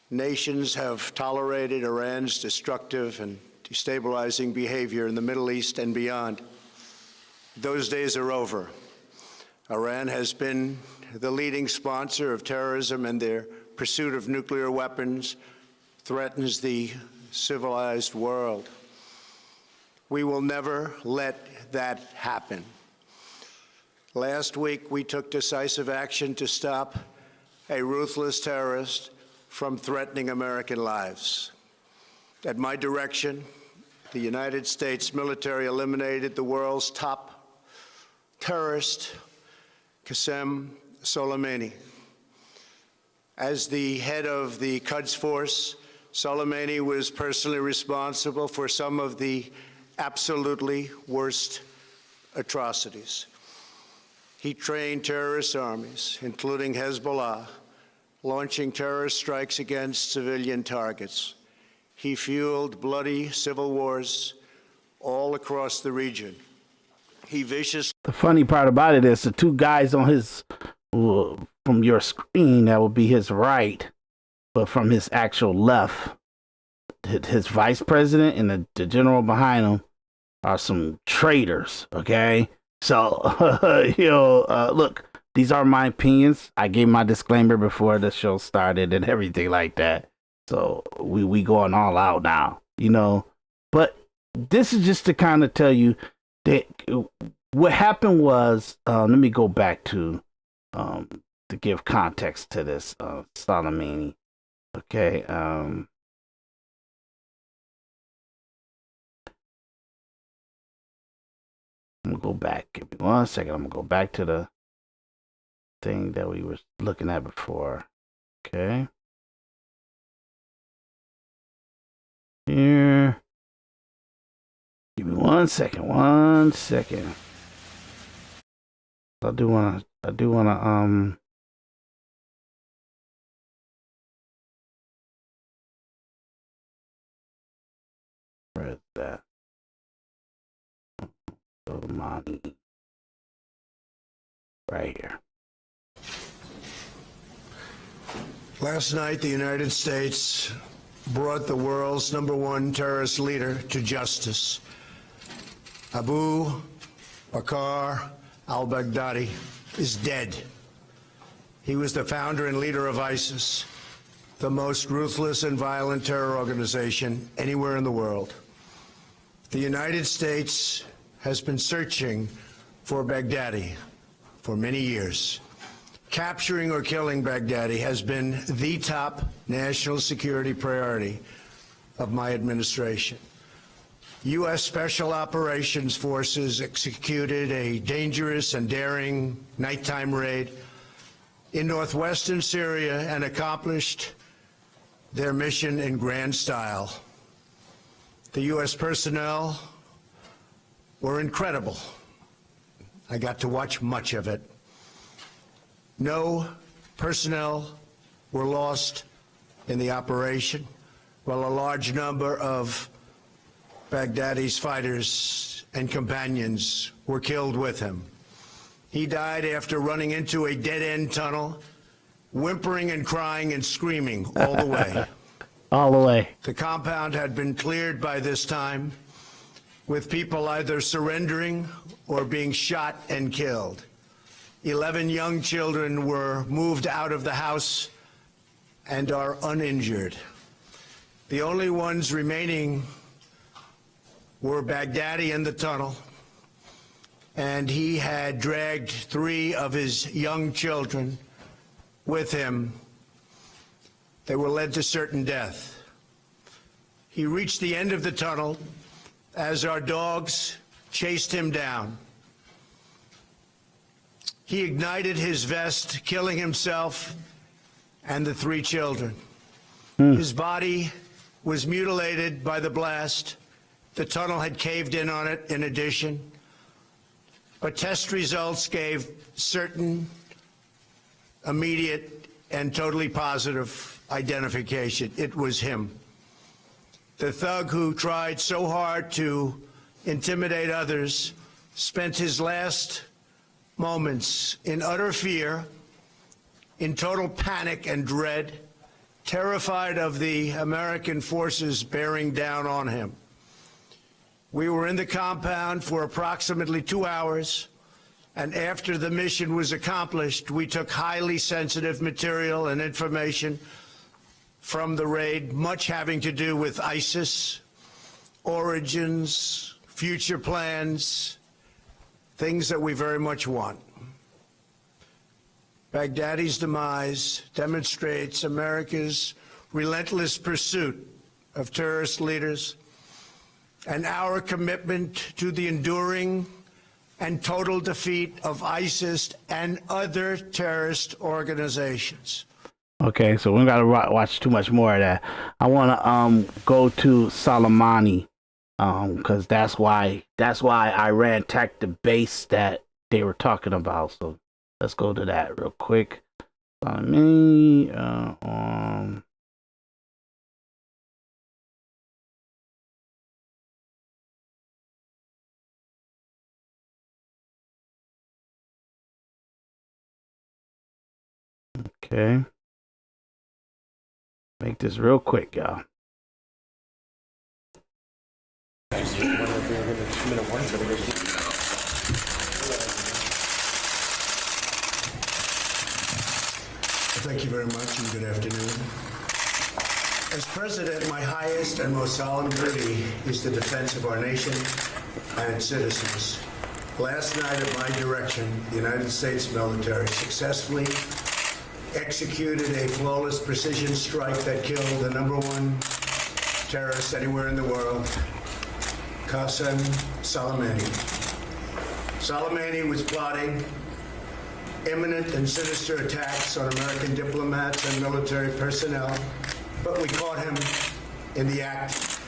nations have tolerated Iran's destructive and destabilizing behavior in the Middle East and beyond. Those days are over. Iran has been the leading sponsor of terrorism, and their pursuit of nuclear weapons threatens the civilized world. We will never let that happen. Last week, we took decisive action to stop a ruthless terrorist from threatening American lives. At my direction, the United States military eliminated the world's top terrorist, Qasem Soleimani. As the head of the Quds Force, Soleimani was personally responsible for some of the absolutely worst atrocities. He trained terrorist armies, including Hezbollah, launching terrorist strikes against civilian targets. He fueled bloody civil wars all across the region. He viciously... The funny part about it is the two guys on his, from your screen, that would be his right, but from his actual left, his vice president and the general behind him are some traitors, okay? So, look, these are my opinions. I gave my disclaimer before the show started and everything like that. So we going all out now, But this is just to kind of tell you that what happened was, let me go back to give context to this Soleimani. Okay. I'm gonna go back. Give me 1 second. I'm gonna go back to the thing that we were looking at before. Okay. Here. Give me 1 second. 1 second. I do wanna where is that? Soleimani. Right here. Last night, the United States brought the world's #1 terrorist leader to justice. Abu Bakr al-Baghdadi is dead. He was the founder and leader of ISIS, the most ruthless and violent terror organization anywhere in the world. The United States has been searching for Baghdadi for many years. Capturing or killing Baghdadi has been the top national security priority of my administration. U.S. Special Operations Forces executed a dangerous and daring nighttime raid in northwestern Syria and accomplished their mission in grand style. The U.S. personnel were incredible. I got to watch much of it. No personnel were lost in the operation, while a large number of Baghdadi's fighters and companions were killed with him. He died after running into a dead-end tunnel, whimpering and crying and screaming all the way. All the way. The compound had been cleared by this time, with people either surrendering or being shot and killed. 11 young children were moved out of the house and are uninjured. The only ones remaining were Baghdadi in the tunnel, and he had dragged 3 of his young children with him. They were led to certain death. He reached the end of the tunnel as our dogs chased him down. He ignited his vest, killing himself and the 3 children. His body was mutilated by the blast. The tunnel had caved in on it in addition. But test results gave certain, immediate, and totally positive identification. It was him. The thug who tried so hard to intimidate others spent his last moments in utter fear, in total panic and dread, terrified of the American forces bearing down on him. We were in the compound for approximately 2 hours, and after the mission was accomplished, we took highly sensitive material and information from the raid, much having to do with ISIS, origins, future plans, things that we very much want. Baghdadi's demise demonstrates America's relentless pursuit of terrorist leaders and our commitment to the enduring and total defeat of ISIS and other terrorist organizations. Okay, so we don't gotta watch too much more of that. I want to go to Soleimani, because that's why Iran attacked the base that they were talking about. So let's go to that real quick. Soleimani, okay. Make this real quick, y'all. Thank you very much, and good afternoon. As president, my highest and most solemn duty is the defense of our nation and its citizens. Last night, at my direction, the United States military successfully executed a flawless precision strike that killed the #1 terrorist anywhere in the world, Qasem Soleimani. Soleimani was plotting imminent and sinister attacks on American diplomats and military personnel, but we caught him in the act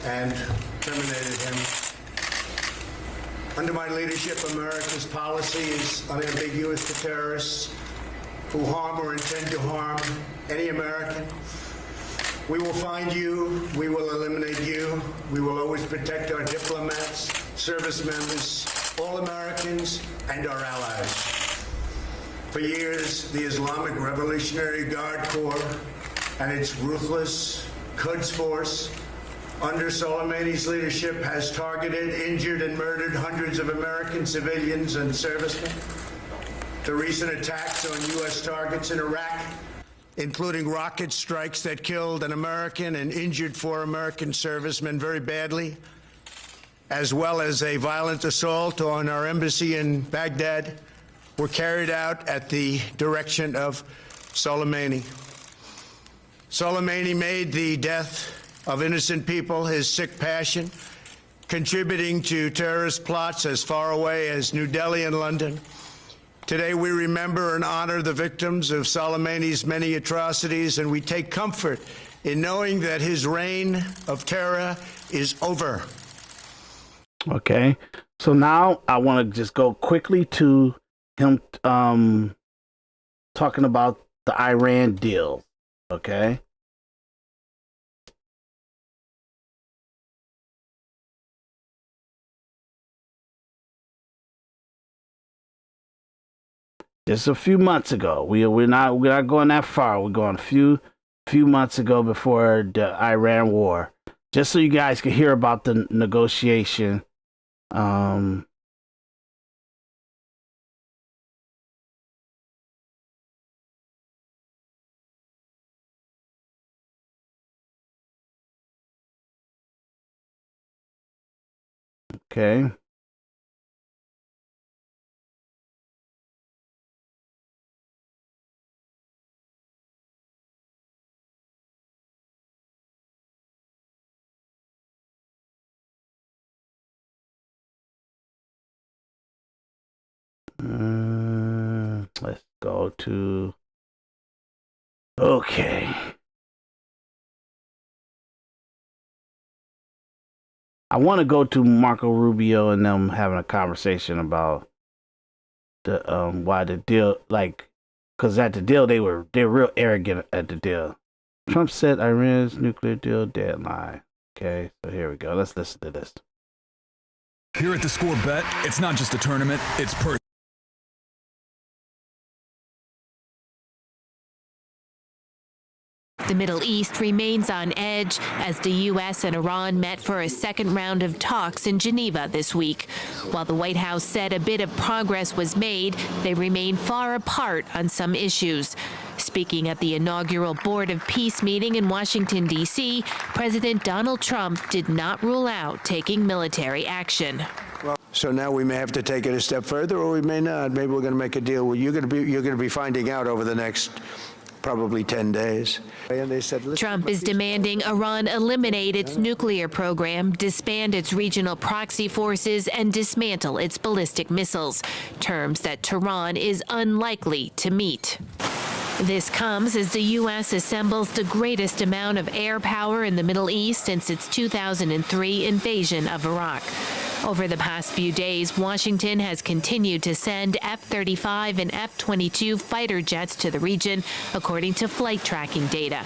and terminated him. Under my leadership, America's policy is unambiguous to terrorists who harm or intend to harm any American. We will find you. We will eliminate you. We will always protect our diplomats, service members, all Americans, and our allies. For years, the Islamic Revolutionary Guard Corps and its ruthless Quds Force, under Soleimani's leadership, has targeted, injured, and murdered hundreds of American civilians and servicemen. The recent attacks on U.S. targets in Iraq, including rocket strikes that killed an American and injured 4 American servicemen very badly, as well as a violent assault on our embassy in Baghdad, were carried out at the direction of Soleimani. Soleimani made the death of innocent people his sick passion, contributing to terrorist plots as far away as New Delhi and London. Today, we remember and honor the victims of Soleimani's many atrocities, and we take comfort in knowing that his reign of terror is over. Okay, so now I want to just go quickly to him talking about the Iran deal. Okay. Just a few months ago. We're not going that far. We're going a few months ago before the Iran war. Just so you guys can hear about the negotiation. Okay. Let's go to. Okay. I want to go to Marco Rubio and them having a conversation about the why the deal, like, because at the deal they're real arrogant at the deal. Trump said Iran's nuclear deal deadline. Okay, so here we go. Let's listen to this. Here at the Score Bet, it's not just a tournament, it's personal. The Middle East remains on edge as the U.S. and Iran met for a second round of talks in Geneva this week. While the White House said a bit of progress was made, they remain far apart on some issues. Speaking at the inaugural Board of Peace meeting in Washington, D.C., President Donald Trump did not rule out taking military action. So now we may have to take it a step further, or we may not. Maybe we're going to make a deal. Well, you're going to be finding out over the next probably 10 days. And they said, Trump is demanding Iran eliminate its nuclear program, disband its regional proxy forces, and dismantle its ballistic missiles, terms that Tehran is unlikely to meet. This comes as the U.S. assembles the greatest amount of air power in the Middle East since its 2003 invasion of Iraq. Over the past few days, Washington has continued to send F-35 and F-22 fighter jets to the region, according to flight tracking data.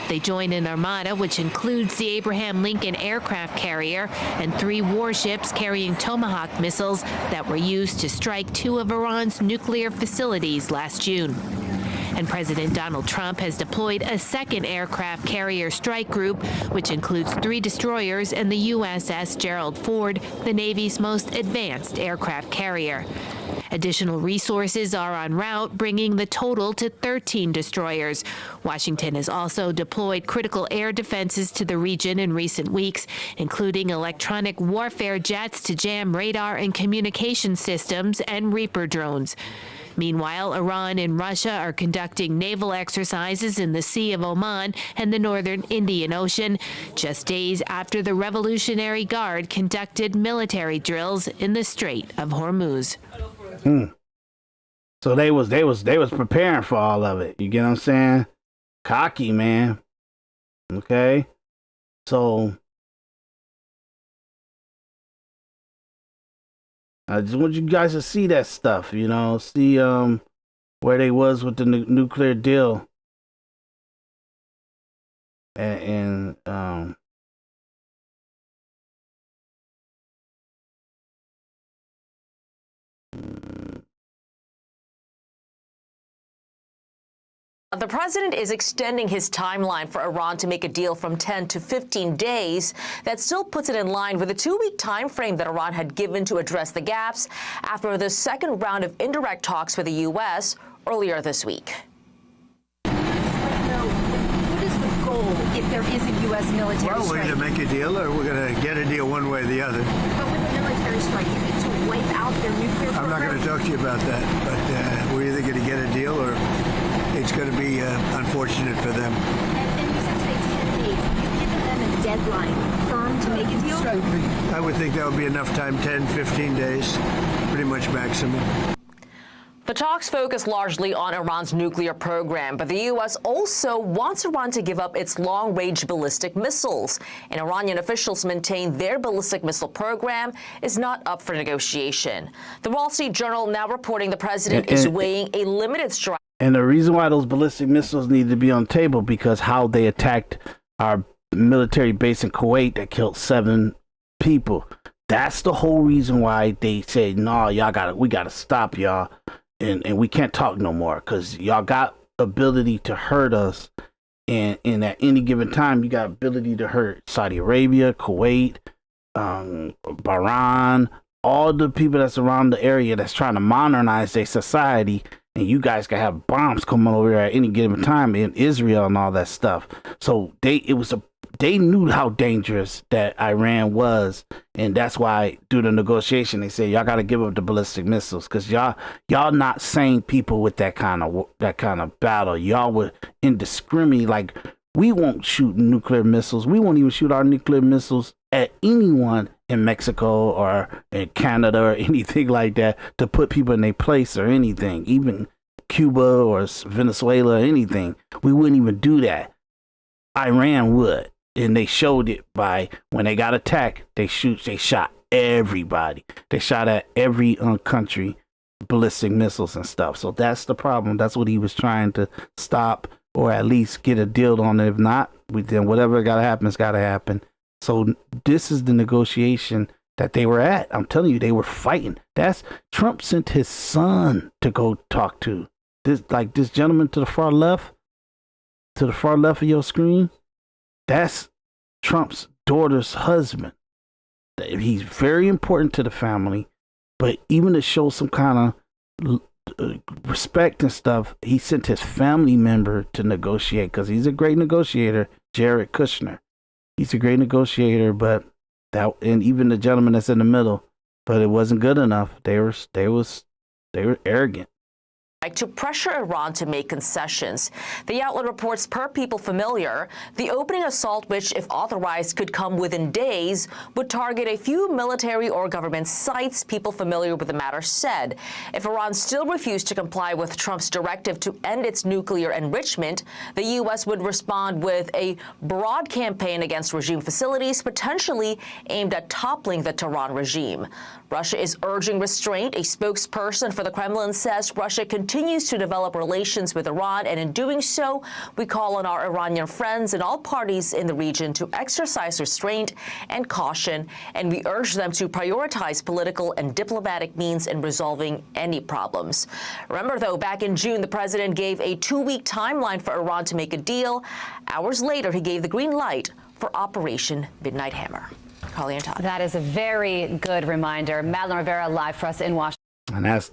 They join an armada which includes the Abraham Lincoln aircraft carrier and 3 warships carrying Tomahawk missiles that were used to strike 2 of Iran's nuclear facilities last June. And President Donald Trump has deployed a second aircraft carrier strike group, which includes 3 destroyers and the USS Gerald Ford, the Navy's most advanced aircraft carrier. Additional resources are en route, bringing the total to 13 destroyers. Washington has also deployed critical air defenses to the region in recent weeks, including electronic warfare jets to jam radar and communication systems and Reaper drones. Meanwhile, Iran and Russia are conducting naval exercises in the Sea of Oman and the northern Indian Ocean, just days after the Revolutionary Guard conducted military drills in the Strait of Hormuz. So they was preparing for all of it. You get what I'm saying? Cocky, man. Okay. So I just want you guys to see that stuff, you know, see where they was with the nuclear deal, and The president is extending his timeline for Iran to make a deal from 10 to 15 days. That still puts it in line with the 2-week time frame that Iran had given to address the gaps after the second round of indirect talks with the U.S. earlier this week. What is the goal if there is a U.S. military strike? well, we're going to make a deal, or we're going to get a deal one way or the other. But with a military strike, is it to wipe out their nuclear program? I'm not going to talk to you about that, but we're either going to get a deal or it's going to be unfortunate for them. And you said today 10 days. You've given them a deadline firm to make a deal? I would think that would be enough time, 10, 15 days, pretty much maximum. The talks focus largely on Iran's nuclear program, but the U.S. also wants Iran to give up its long-range ballistic missiles. And Iranian officials maintain their ballistic missile program is not up for negotiation. The Wall Street Journal now reporting the president is weighing a limited strike. And the reason why those ballistic missiles need to be on the table because how they attacked our military base in Kuwait that killed 7 people. That's the whole reason why they say, no, we gotta stop y'all. And we can't talk no more because y'all got ability to hurt us. And at any given time, you got ability to hurt Saudi Arabia, Kuwait, Bahrain, all the people that's around the area that's trying to modernize their society. And you guys can have bombs coming over there at any given time in Israel and all that stuff. So it was they knew how dangerous that Iran was, and that's why through the negotiation they said y'all got to give up the ballistic missiles because y'all not sane people with that kind of battle. Y'all were indiscriminate. Like, we won't shoot nuclear missiles. We won't even shoot our nuclear missiles at anyone in Mexico or in Canada or anything like that to put people in their place or anything, even Cuba or Venezuela or anything. We wouldn't even do that. Iran would. And they showed it by when they got attacked, they shot everybody. They shot at every country ballistic missiles and stuff. So that's the problem. That's what he was trying to stop, or at least get a deal on it. If not, then whatever got to happen has got to happen. So this is the negotiation that they were at. I'm telling you, they were fighting. That's Trump sent his son to go talk to this gentleman to the far left of your screen. That's Trump's daughter's husband. He's very important to the family, but even to show some kind of respect and stuff, he sent his family member to negotiate because he's a great negotiator, Jared Kushner. He's a great negotiator, and even the gentleman that's in the middle, but it wasn't good enough. They were arrogant. To pressure Iran to make concessions. The outlet reports, per People Familiar, the opening assault, which, if authorized, could come within days, would target a few military or government sites. People familiar with the matter said. If Iran still refused to comply with Trump's directive to end its nuclear enrichment, the U.S. would respond with a broad campaign against regime facilities, potentially aimed at toppling the Tehran regime. Russia is urging restraint. A spokesperson for the Kremlin says Russia continues to develop relations with Iran, and in doing so, we call on our Iranian friends and all parties in the region to exercise restraint and caution, and we urge them to prioritize political and diplomatic means in resolving any problems. Remember, though, back in June, the president gave a 2-week timeline for Iran to make a deal. Hours later, he gave the green light for Operation Midnight Hammer. Carly and Todd. That is a very good reminder. Madeline Rivera live for us in Washington. And that's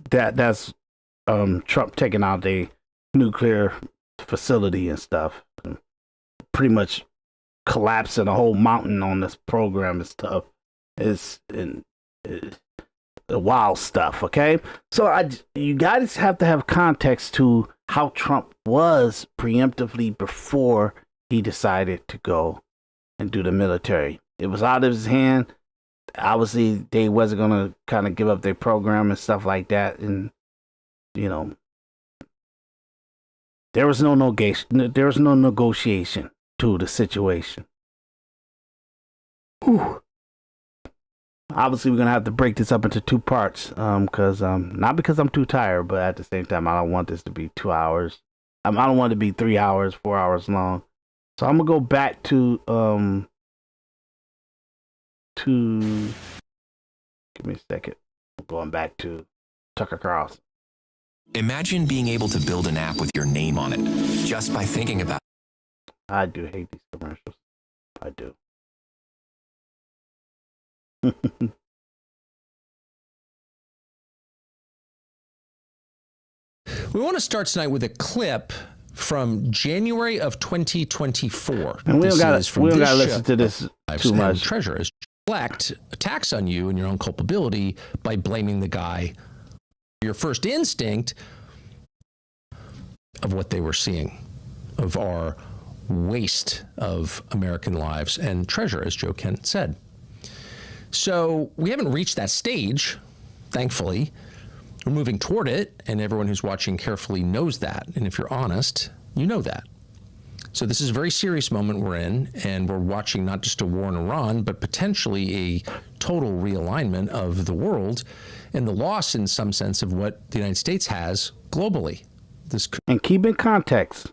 Trump taking out the nuclear facility and stuff, and pretty much collapsing a whole mountain on this program and stuff. It's the wild stuff. Okay, so you guys have to have context to how Trump was preemptively before he decided to go and do the military. It was out of his hand. Obviously, they wasn't going to kind of give up their program and stuff like that. And, you know, there was no negotiation to the situation. Whew. Obviously, we're going to have to break this up into 2 parts. Not because I'm too tired, but at the same time, I don't want this to be 2 hours. I don't want it to be 3 hours, 4 hours long. So I'm going to go back to give me a second. I'm going back to Tucker Carlson. Imagine being able to build an app with your name on it just by thinking about it. I do hate these commercials. I do. We want to start tonight with a clip from January of 2024. And we don't got to listen to this too much. Treasure is reflect attacks on you and your own culpability by blaming the guy. Your first instinct of what they were seeing, of our waste of American lives and treasure, as Joe Kent said. So we haven't reached that stage, thankfully. We're moving toward it, and everyone who's watching carefully knows that. And if you're honest, you know that. So this is a very serious moment we're in, and we're watching not just a war in Iran, but potentially a total realignment of the world and the loss, in some sense, of what the United States has globally. And keep in context,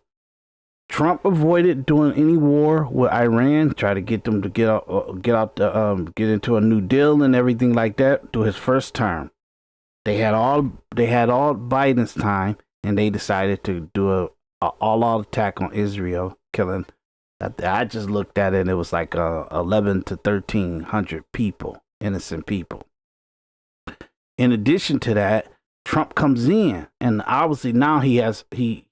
Trump avoided doing any war with Iran, try to get them to get into a new deal and everything like that through his first term. They had all Biden's time, and they decided to do a all-out attack on Israel, killing. I just looked at it, and it was like 11 to 1,300 people, innocent people. In addition to that, Trump comes in, and obviously now he had the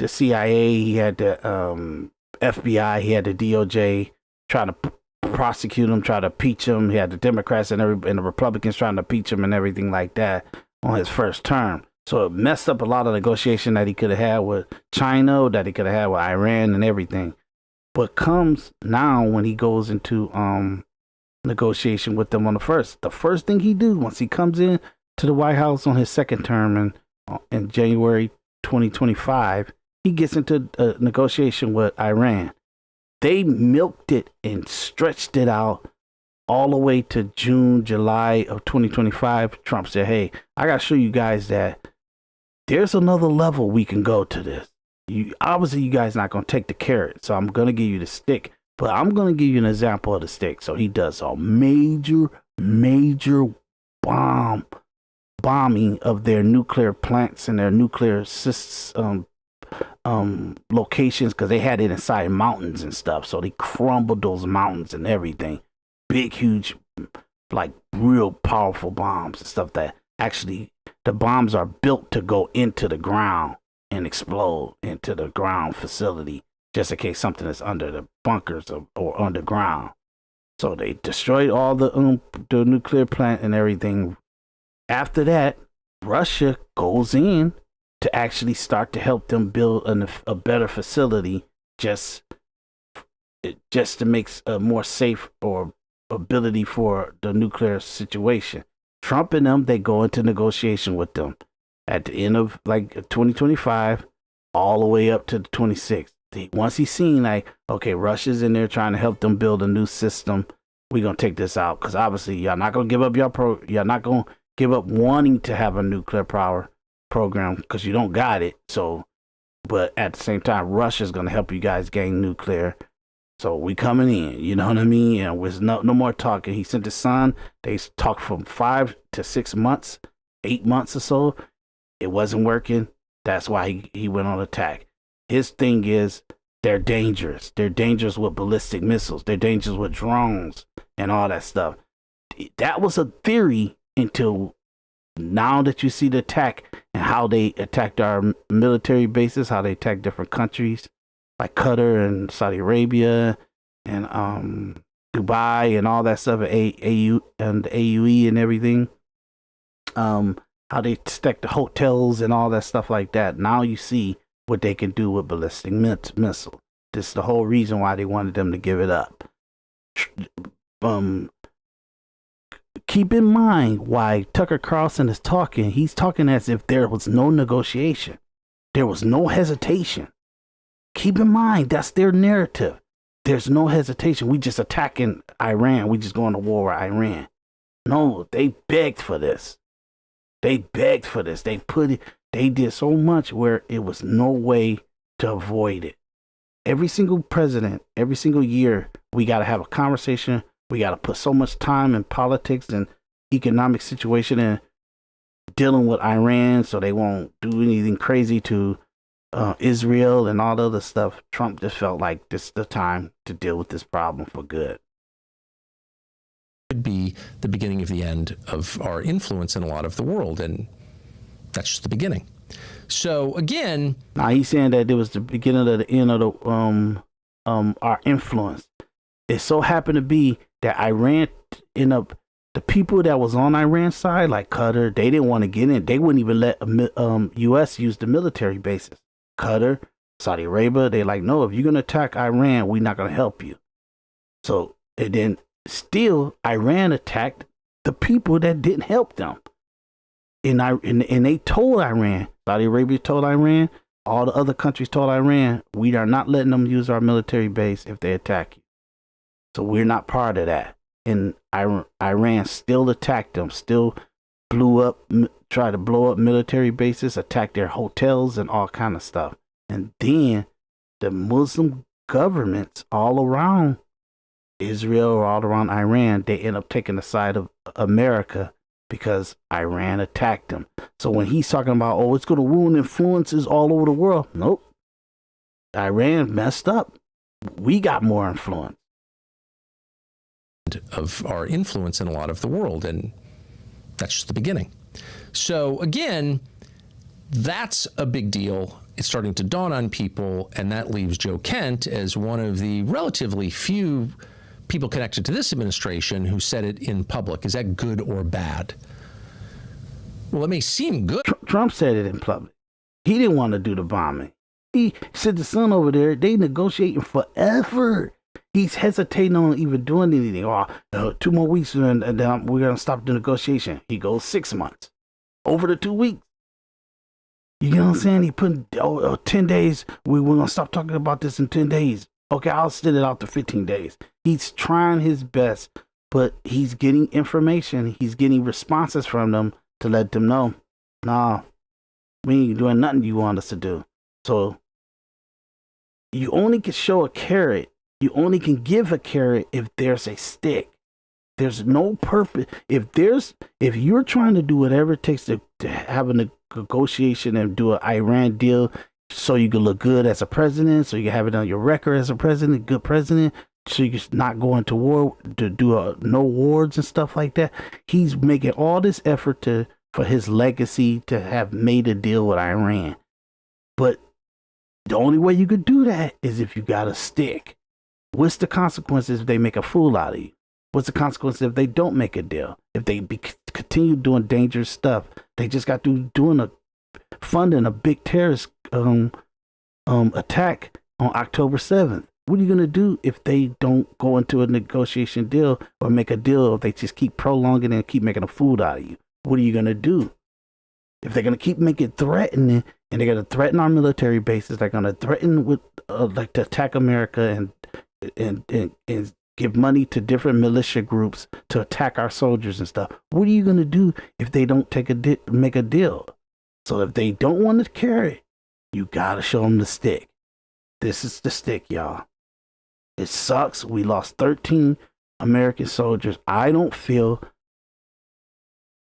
CIA, he had the FBI, he had the DOJ trying to prosecute him, try to impeach him. He had the Democrats and the Republicans trying to impeach him and everything like that on his first term. So it messed up a lot of negotiation that he could have had with China, that he could have had with Iran and everything. But comes now when he goes into negotiation with them on the first thing he do once he comes in to the White House on his second term in January 2025, he gets into a negotiation with Iran. They milked it and stretched it out all the way to June, July of 2025. Trump said, hey, I got to show you guys that there's another level we can go to this. Obviously, you guys not going to take the carrot, so I'm going to give you the stick, but I'm going to give you an example of the stick. So he does a major bombing of their nuclear plants and their nuclear locations, because they had it inside mountains and stuff. So they crumbled those mountains and everything. Big, huge, like real powerful bombs and stuff that actually the bombs are built to go into the ground and explode into the ground facility, just in case something is under the bunkers or underground. So they destroyed all the nuclear plant and everything. After that, Russia goes in to actually start to help them build a better facility, just to make a more safe or ability for the nuclear situation. Trump and them, they go into negotiation with them at the end of like 2025, all the way up to the 26th. Once he's seen like, okay, Russia's in there trying to help them build a new system, we're gonna take this out, because obviously y'all not gonna give up y'all not gonna give up wanting to have a nuclear power program because you don't got it. So, but at the same time, Russia's gonna help you guys gain nuclear. So we coming in, you know what I mean? And with no more talking. He sent his son. They talked from 5 to 6 months, 8 months or so. It wasn't working. That's why he went on attack. His thing is they're dangerous. They're dangerous with ballistic missiles. They're dangerous with drones and all that stuff. That was a theory until now that you see the attack and how they attacked our military bases, how they attacked different countries like Qatar and Saudi Arabia and Dubai and all that stuff, AU and the AUE and everything. How they stack the hotels and all that stuff like that. Now you see what they can do with ballistic missile. This is the whole reason why they wanted them to give it up. Keep in mind why Tucker Carlson is talking. He's talking as if there was no negotiation. There was no hesitation. Keep in mind, that's their narrative. There's no hesitation. We just attacking Iran. We just going to war with Iran. No, they begged for this. They begged for this. They did so much where it was no way to avoid it. Every single president, every single year, we got to have a conversation. We got to put so much time in politics and economic situation and dealing with Iran so they won't do anything crazy to Israel and all the other stuff. Trump just felt like this is the time to deal with this problem for good. Could be the beginning of the end of our influence in a lot of the world, and that's just the beginning. So again, now he's saying that it was the beginning of the end of the our influence. It so happened to be that Iran ended up, the people that was on Iran's side, like Qatar, they didn't want to get in. They wouldn't even let U.S. use the military bases. Qatar, Saudi Arabia, they like, no, if you're gonna attack Iran, we're not gonna help you. So and then still, Iran attacked the people that didn't help them. And they told Iran, Saudi Arabia told Iran, all the other countries told Iran, we are not letting them use our military base if they attack you. So we're not part of that. And Iran still attacked them, still tried to blow up military bases, attack their hotels and all kind of stuff. And then the Muslim governments all around Israel or all around Iran, they end up taking the side of America because Iran attacked them. So when he's talking about, oh, it's going to ruin influences all over the world. Nope. Iran messed up. We got more influence. Of our influence in a lot of the world, and that's just the beginning. So again, that's a big deal. it's starting to dawn on people, and that leaves Joe Kent as one of the relatively few people connected to this administration who said it in public. Is that good or bad? Well, it may seem good. Trump said it in public. He didn't want to do the bombing. He said the son over there, they negotiating forever. He's hesitating on even doing anything. 2 more weeks and then we're going to stop the negotiation. He goes 6 months. Over the 2 weeks. You know what I'm saying? He put 10 days. We're going to stop talking about this in 10 days. Okay, I'll send it out to 15 days. He's trying his best, but he's getting information. He's getting responses from them to let them know, nah, we ain't doing nothing you want us to do. So you only can show a carrot. You only can give a carrot if there's a stick. There's no purpose. If you're trying to do whatever it takes to have a negotiation and do an Iran deal so you can look good as a president, so you can have it on your record as a president, good president, so you can not go into war, to do no wars and stuff like that. He's making all this effort for his legacy to have made a deal with Iran. But the only way you could do that is if you got a stick. What's the consequences if they make a fool out of you? What's the consequences if they don't make a deal? If they continue doing dangerous stuff? They just got to funding a big terrorist attack on October 7th. What are you going to do if they don't go into a negotiation deal or make a deal, if they just keep prolonging it and keep making a fool out of you? What are you going to do? If they're going to keep making threatening, and they're going to threaten our military bases, they're going to threaten with to attack America and give money to different militia groups to attack our soldiers and stuff. What are you going to do if they don't make a deal? So if they don't want to carry, you got to show them the stick. This is the stick, y'all. It sucks. We lost 13 American soldiers. I don't feel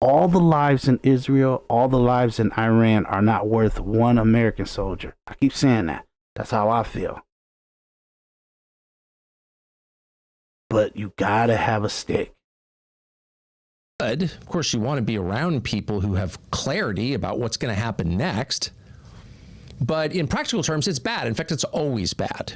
all the lives in Israel, all the lives in Iran are not worth one American soldier. I keep saying that. That's how I feel. But you gotta have a stick. Of course, you want to be around people who have clarity about what's going to happen next. But in practical terms, it's bad. In fact, it's always bad.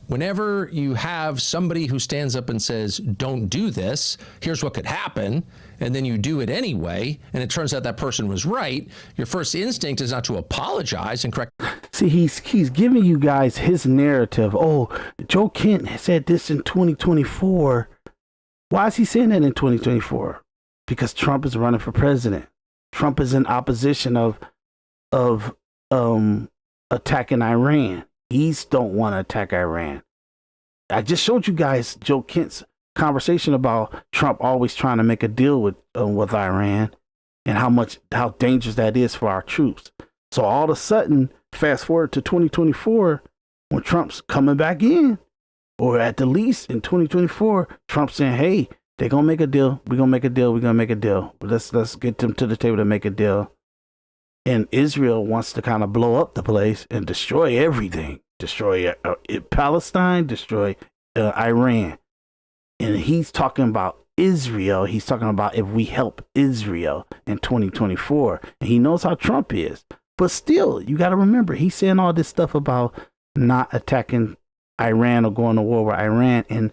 Whenever you have somebody who stands up and says, don't do this, here's what could happen, and then you do it anyway, and it turns out that person was right, your first instinct is not to apologize and correct. See, he's giving you guys his narrative. Oh, Joe Kent said this in 2024. Why is he saying that in 2024? Because Trump is running for president. Trump is in opposition of attacking Iran. He's don't want to attack Iran. I just showed you guys Joe Kent's conversation about Trump always trying to make a deal with Iran and how dangerous that is for our troops. So all of a sudden, fast forward to 2024, when Trump's coming back in, or at the least in 2024, Trump's saying, hey, they're going to make a deal. We're going to make a deal. We're going to make a deal. But let's get them to the table to make a deal. And Israel wants to kind of blow up the place and destroy everything. Destroy Palestine, destroy Iran. And he's talking about Israel. He's talking about if we help Israel in 2024. And he knows how Trump is. But still, you got to remember, he's saying all this stuff about not attacking Iran or going to war with Iran. And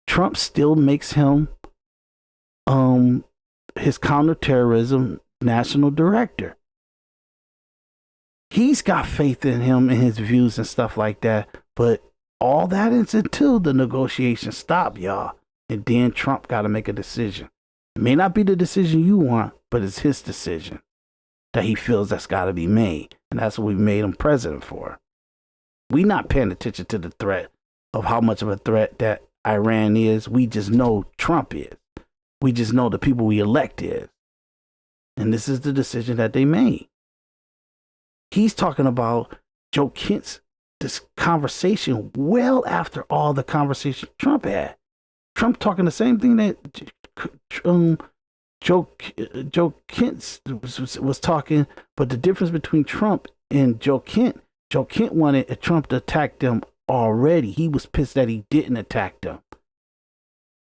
Trump still makes him his counterterrorism national director. He's got faith in him and his views and stuff like that. But all that is until the negotiations stop, y'all. And then Trump got to make a decision. It may not be the decision you want, but it's his decision that he feels that's got to be made. And that's what we made him president for. We not paying attention to the threat of how much of a threat that Iran is. We just know Trump is. We just know the people we elect is. And this is the decision that they made. He's talking about Joe Kent's this conversation well after all the conversation Trump had. Trump talking the same thing that Joe Kent was talking, but the difference between Trump and Joe Kent wanted Trump to attack them already. He was pissed that he didn't attack them.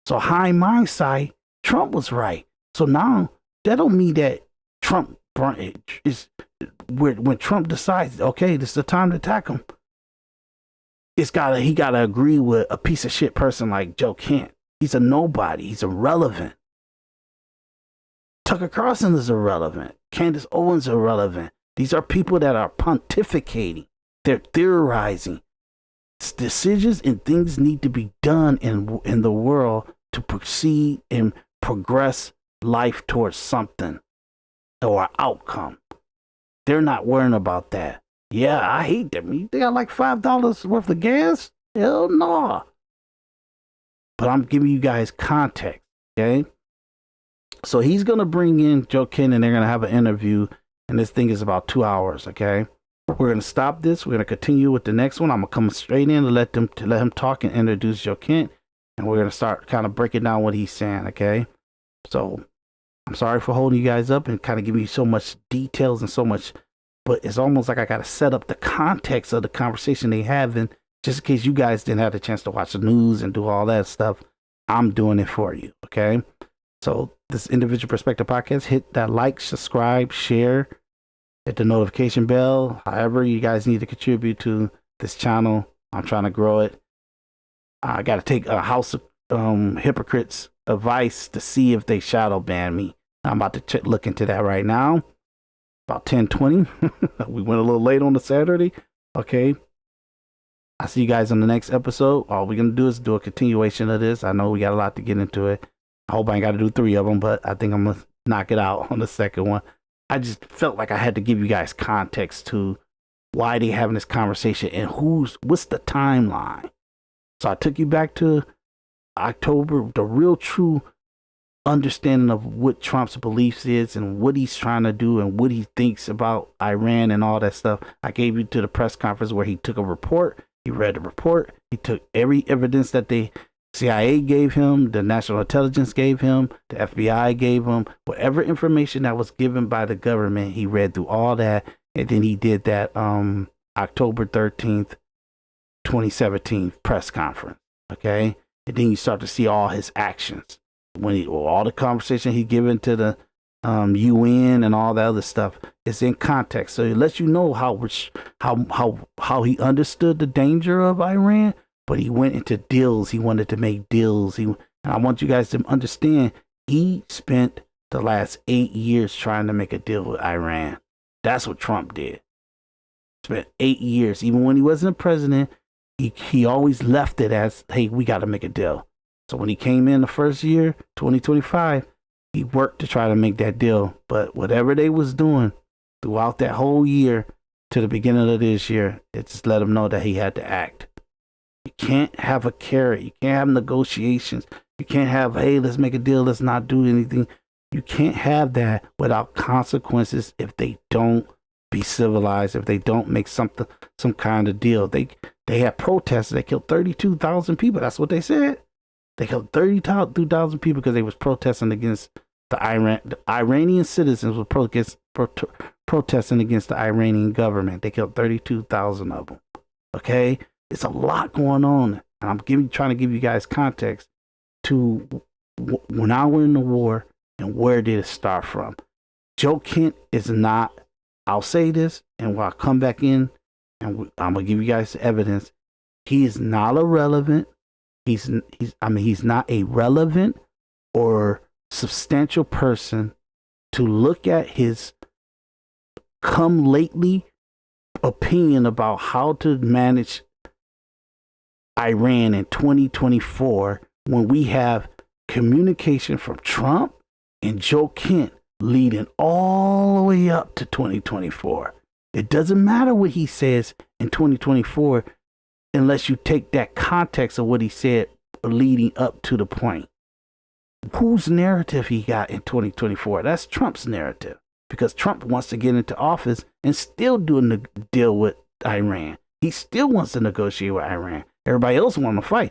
So hindsight, Trump was right. So now that don't mean that Trump when Trump decides, okay, this is the time to attack him. He gotta agree with a piece of shit person like Joe Kent. He's a nobody. He's irrelevant. Tucker Carlson is irrelevant. Candace Owens is irrelevant. These are people that are pontificating. They're theorizing. Decisions and things need to be done in the world to proceed and progress life towards something or an outcome. They're not worrying about that. Yeah, I hate them. They got like $5 worth of gas? Hell no. But I'm giving you guys context, okay? So he's going to bring in Joe Kent and they're going to have an interview. And this thing is about 2 hours, okay? We're going to stop this. We're going to continue with the next one. I'm going to come straight in to let him talk and introduce Joe Kent. And we're going to start kind of breaking down what he's saying, okay? So I'm sorry for holding you guys up and kind of giving you so much details and so much, but it's almost like I got to set up the context of the conversation they having just in case you guys didn't have the chance to watch the news and do all that stuff. I'm doing it for you, okay? So this Individual Perspective Podcast, hit that like, subscribe, share, hit the notification bell. However you guys need to contribute to this channel. I'm trying to grow it. I got to take a House of Hypocrites advice to see if they shadow ban me. I'm about to look into that right now. About 10:20. We went a little late on the Saturday. Okay. I'll see you guys on the next episode. All we're going to do is do a continuation of this. I know we got a lot to get into it. I hope I ain't got to do 3 of them, but I think I'm going to knock it out on the second one. I just felt like I had to give you guys context to why they having this conversation and what's the timeline. So I took you back to October, the real true understanding of what Trump's beliefs is and what he's trying to do and what he thinks about Iran and all that stuff. I gave you to the press conference where he took a report. He read the report. He took every evidence that the CIA gave him, the National Intelligence gave him, the FBI gave him, whatever information that was given by the government, he read through all that. And then he did that October 13th, 2017 press conference. Okay. And then you start to see all his actions all the conversation he given to the UN and all the other stuff is in context. So it lets you know how he understood the danger of Iran, but he went into deals. He wanted to make deals. And I want you guys to understand, he spent the last 8 years trying to make a deal with Iran. That's what Trump did. Spent 8 years. Even when he wasn't president, he always left it as, hey, we got to make a deal. So when he came in the first year, 2025, he worked to try to make that deal. But whatever they was doing throughout that whole year to the beginning of this year, it just let him know that he had to act. You can't have a carrot. You can't have negotiations. You can't have, hey, let's make a deal. Let's not do anything. You can't have that without consequences if they don't be civilized, if they don't make some kind of deal. They had protests. They killed 32,000 people. That's what they said. They killed 32,000 people because they was protesting against the Iranian citizens were protesting against the Iranian government. They killed 32,000 of them. Okay, it's a lot going on, and I'm trying to give you guys context to when I were in the war and where did it start from. Joe Kent is not. I'll say this, and when I come back in, and I'm gonna give you guys the evidence. He is not irrelevant. He's not a relevant or substantial person to look at his come lately opinion about how to manage Iran in 2024 when we have communication from Trump and Joe Kent leading all the way up to 2024. It doesn't matter what he says in 2024 unless you take that context of what he said leading up to the point. Whose narrative he got in 2024? That's Trump's narrative, because Trump wants to get into office and still do a deal with Iran. He still wants to negotiate with Iran. Everybody else want to fight.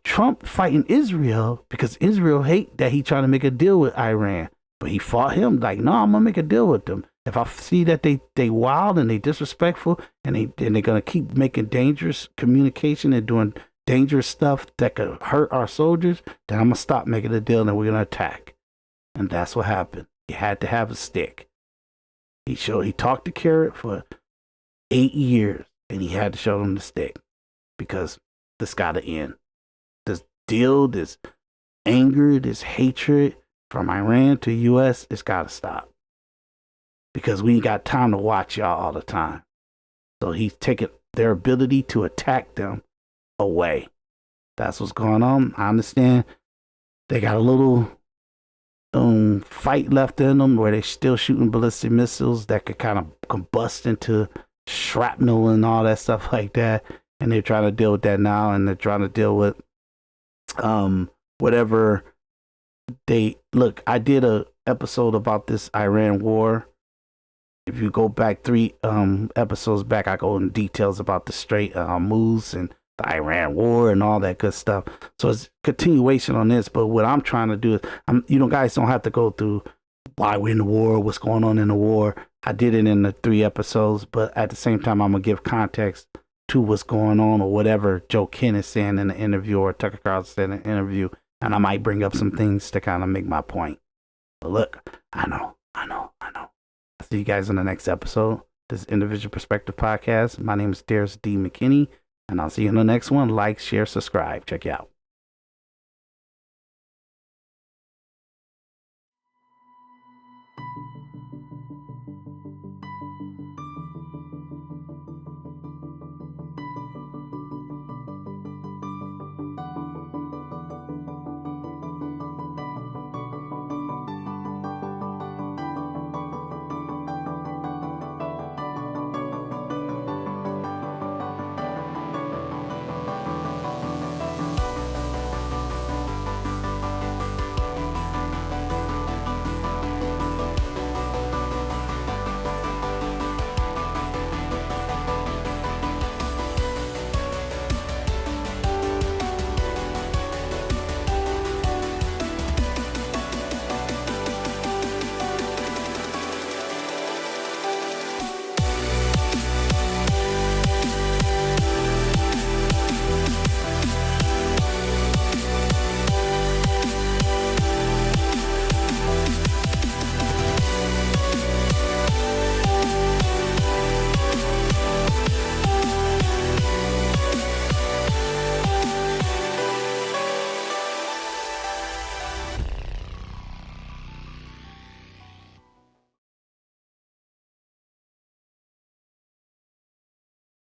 Trump fighting Israel because Israel hate that he trying to make a deal with Iran. But he fought him like, no, I'm going to make a deal with them. If I see that they wild and they disrespectful and they're going to keep making dangerous communication and doing dangerous stuff that could hurt our soldiers, then I'm going to stop making a deal and we're going to attack. And that's what happened. You had to have a stick. He talked to Carrot for 8 years, and he had to show them the stick because this got to end. This deal, this anger, this hatred from Iran to U.S., it's got to stop because we ain't got time to watch y'all all the time. So he's taking their ability to attack them away. That's what's going on. I understand they got a little fight left in them where they're still shooting ballistic missiles that could kind of combust into shrapnel and all that stuff like that. And they're trying to deal with that now, and they're trying to deal with whatever they look. I did a episode about this Iran war. If you go back 3 episodes back, I go in details about the Strait moves and the Iran war and all that good stuff. So it's continuation on this. But what I'm trying to do is, guys don't have to go through why we're in the war, what's going on in the war. I did it in the 3 episodes, but at the same time, I'm gonna give context to what's going on or whatever Joe Ken is saying in the interview or Tucker Carlson said in the interview, and I might bring up some things to kind of make my point. But look, I know. I'll see you guys in the next episode. This is Individual Perspective Podcast. My name is Daris D. McKinney, and I'll see you in the next one. Like, share, subscribe. Check you out.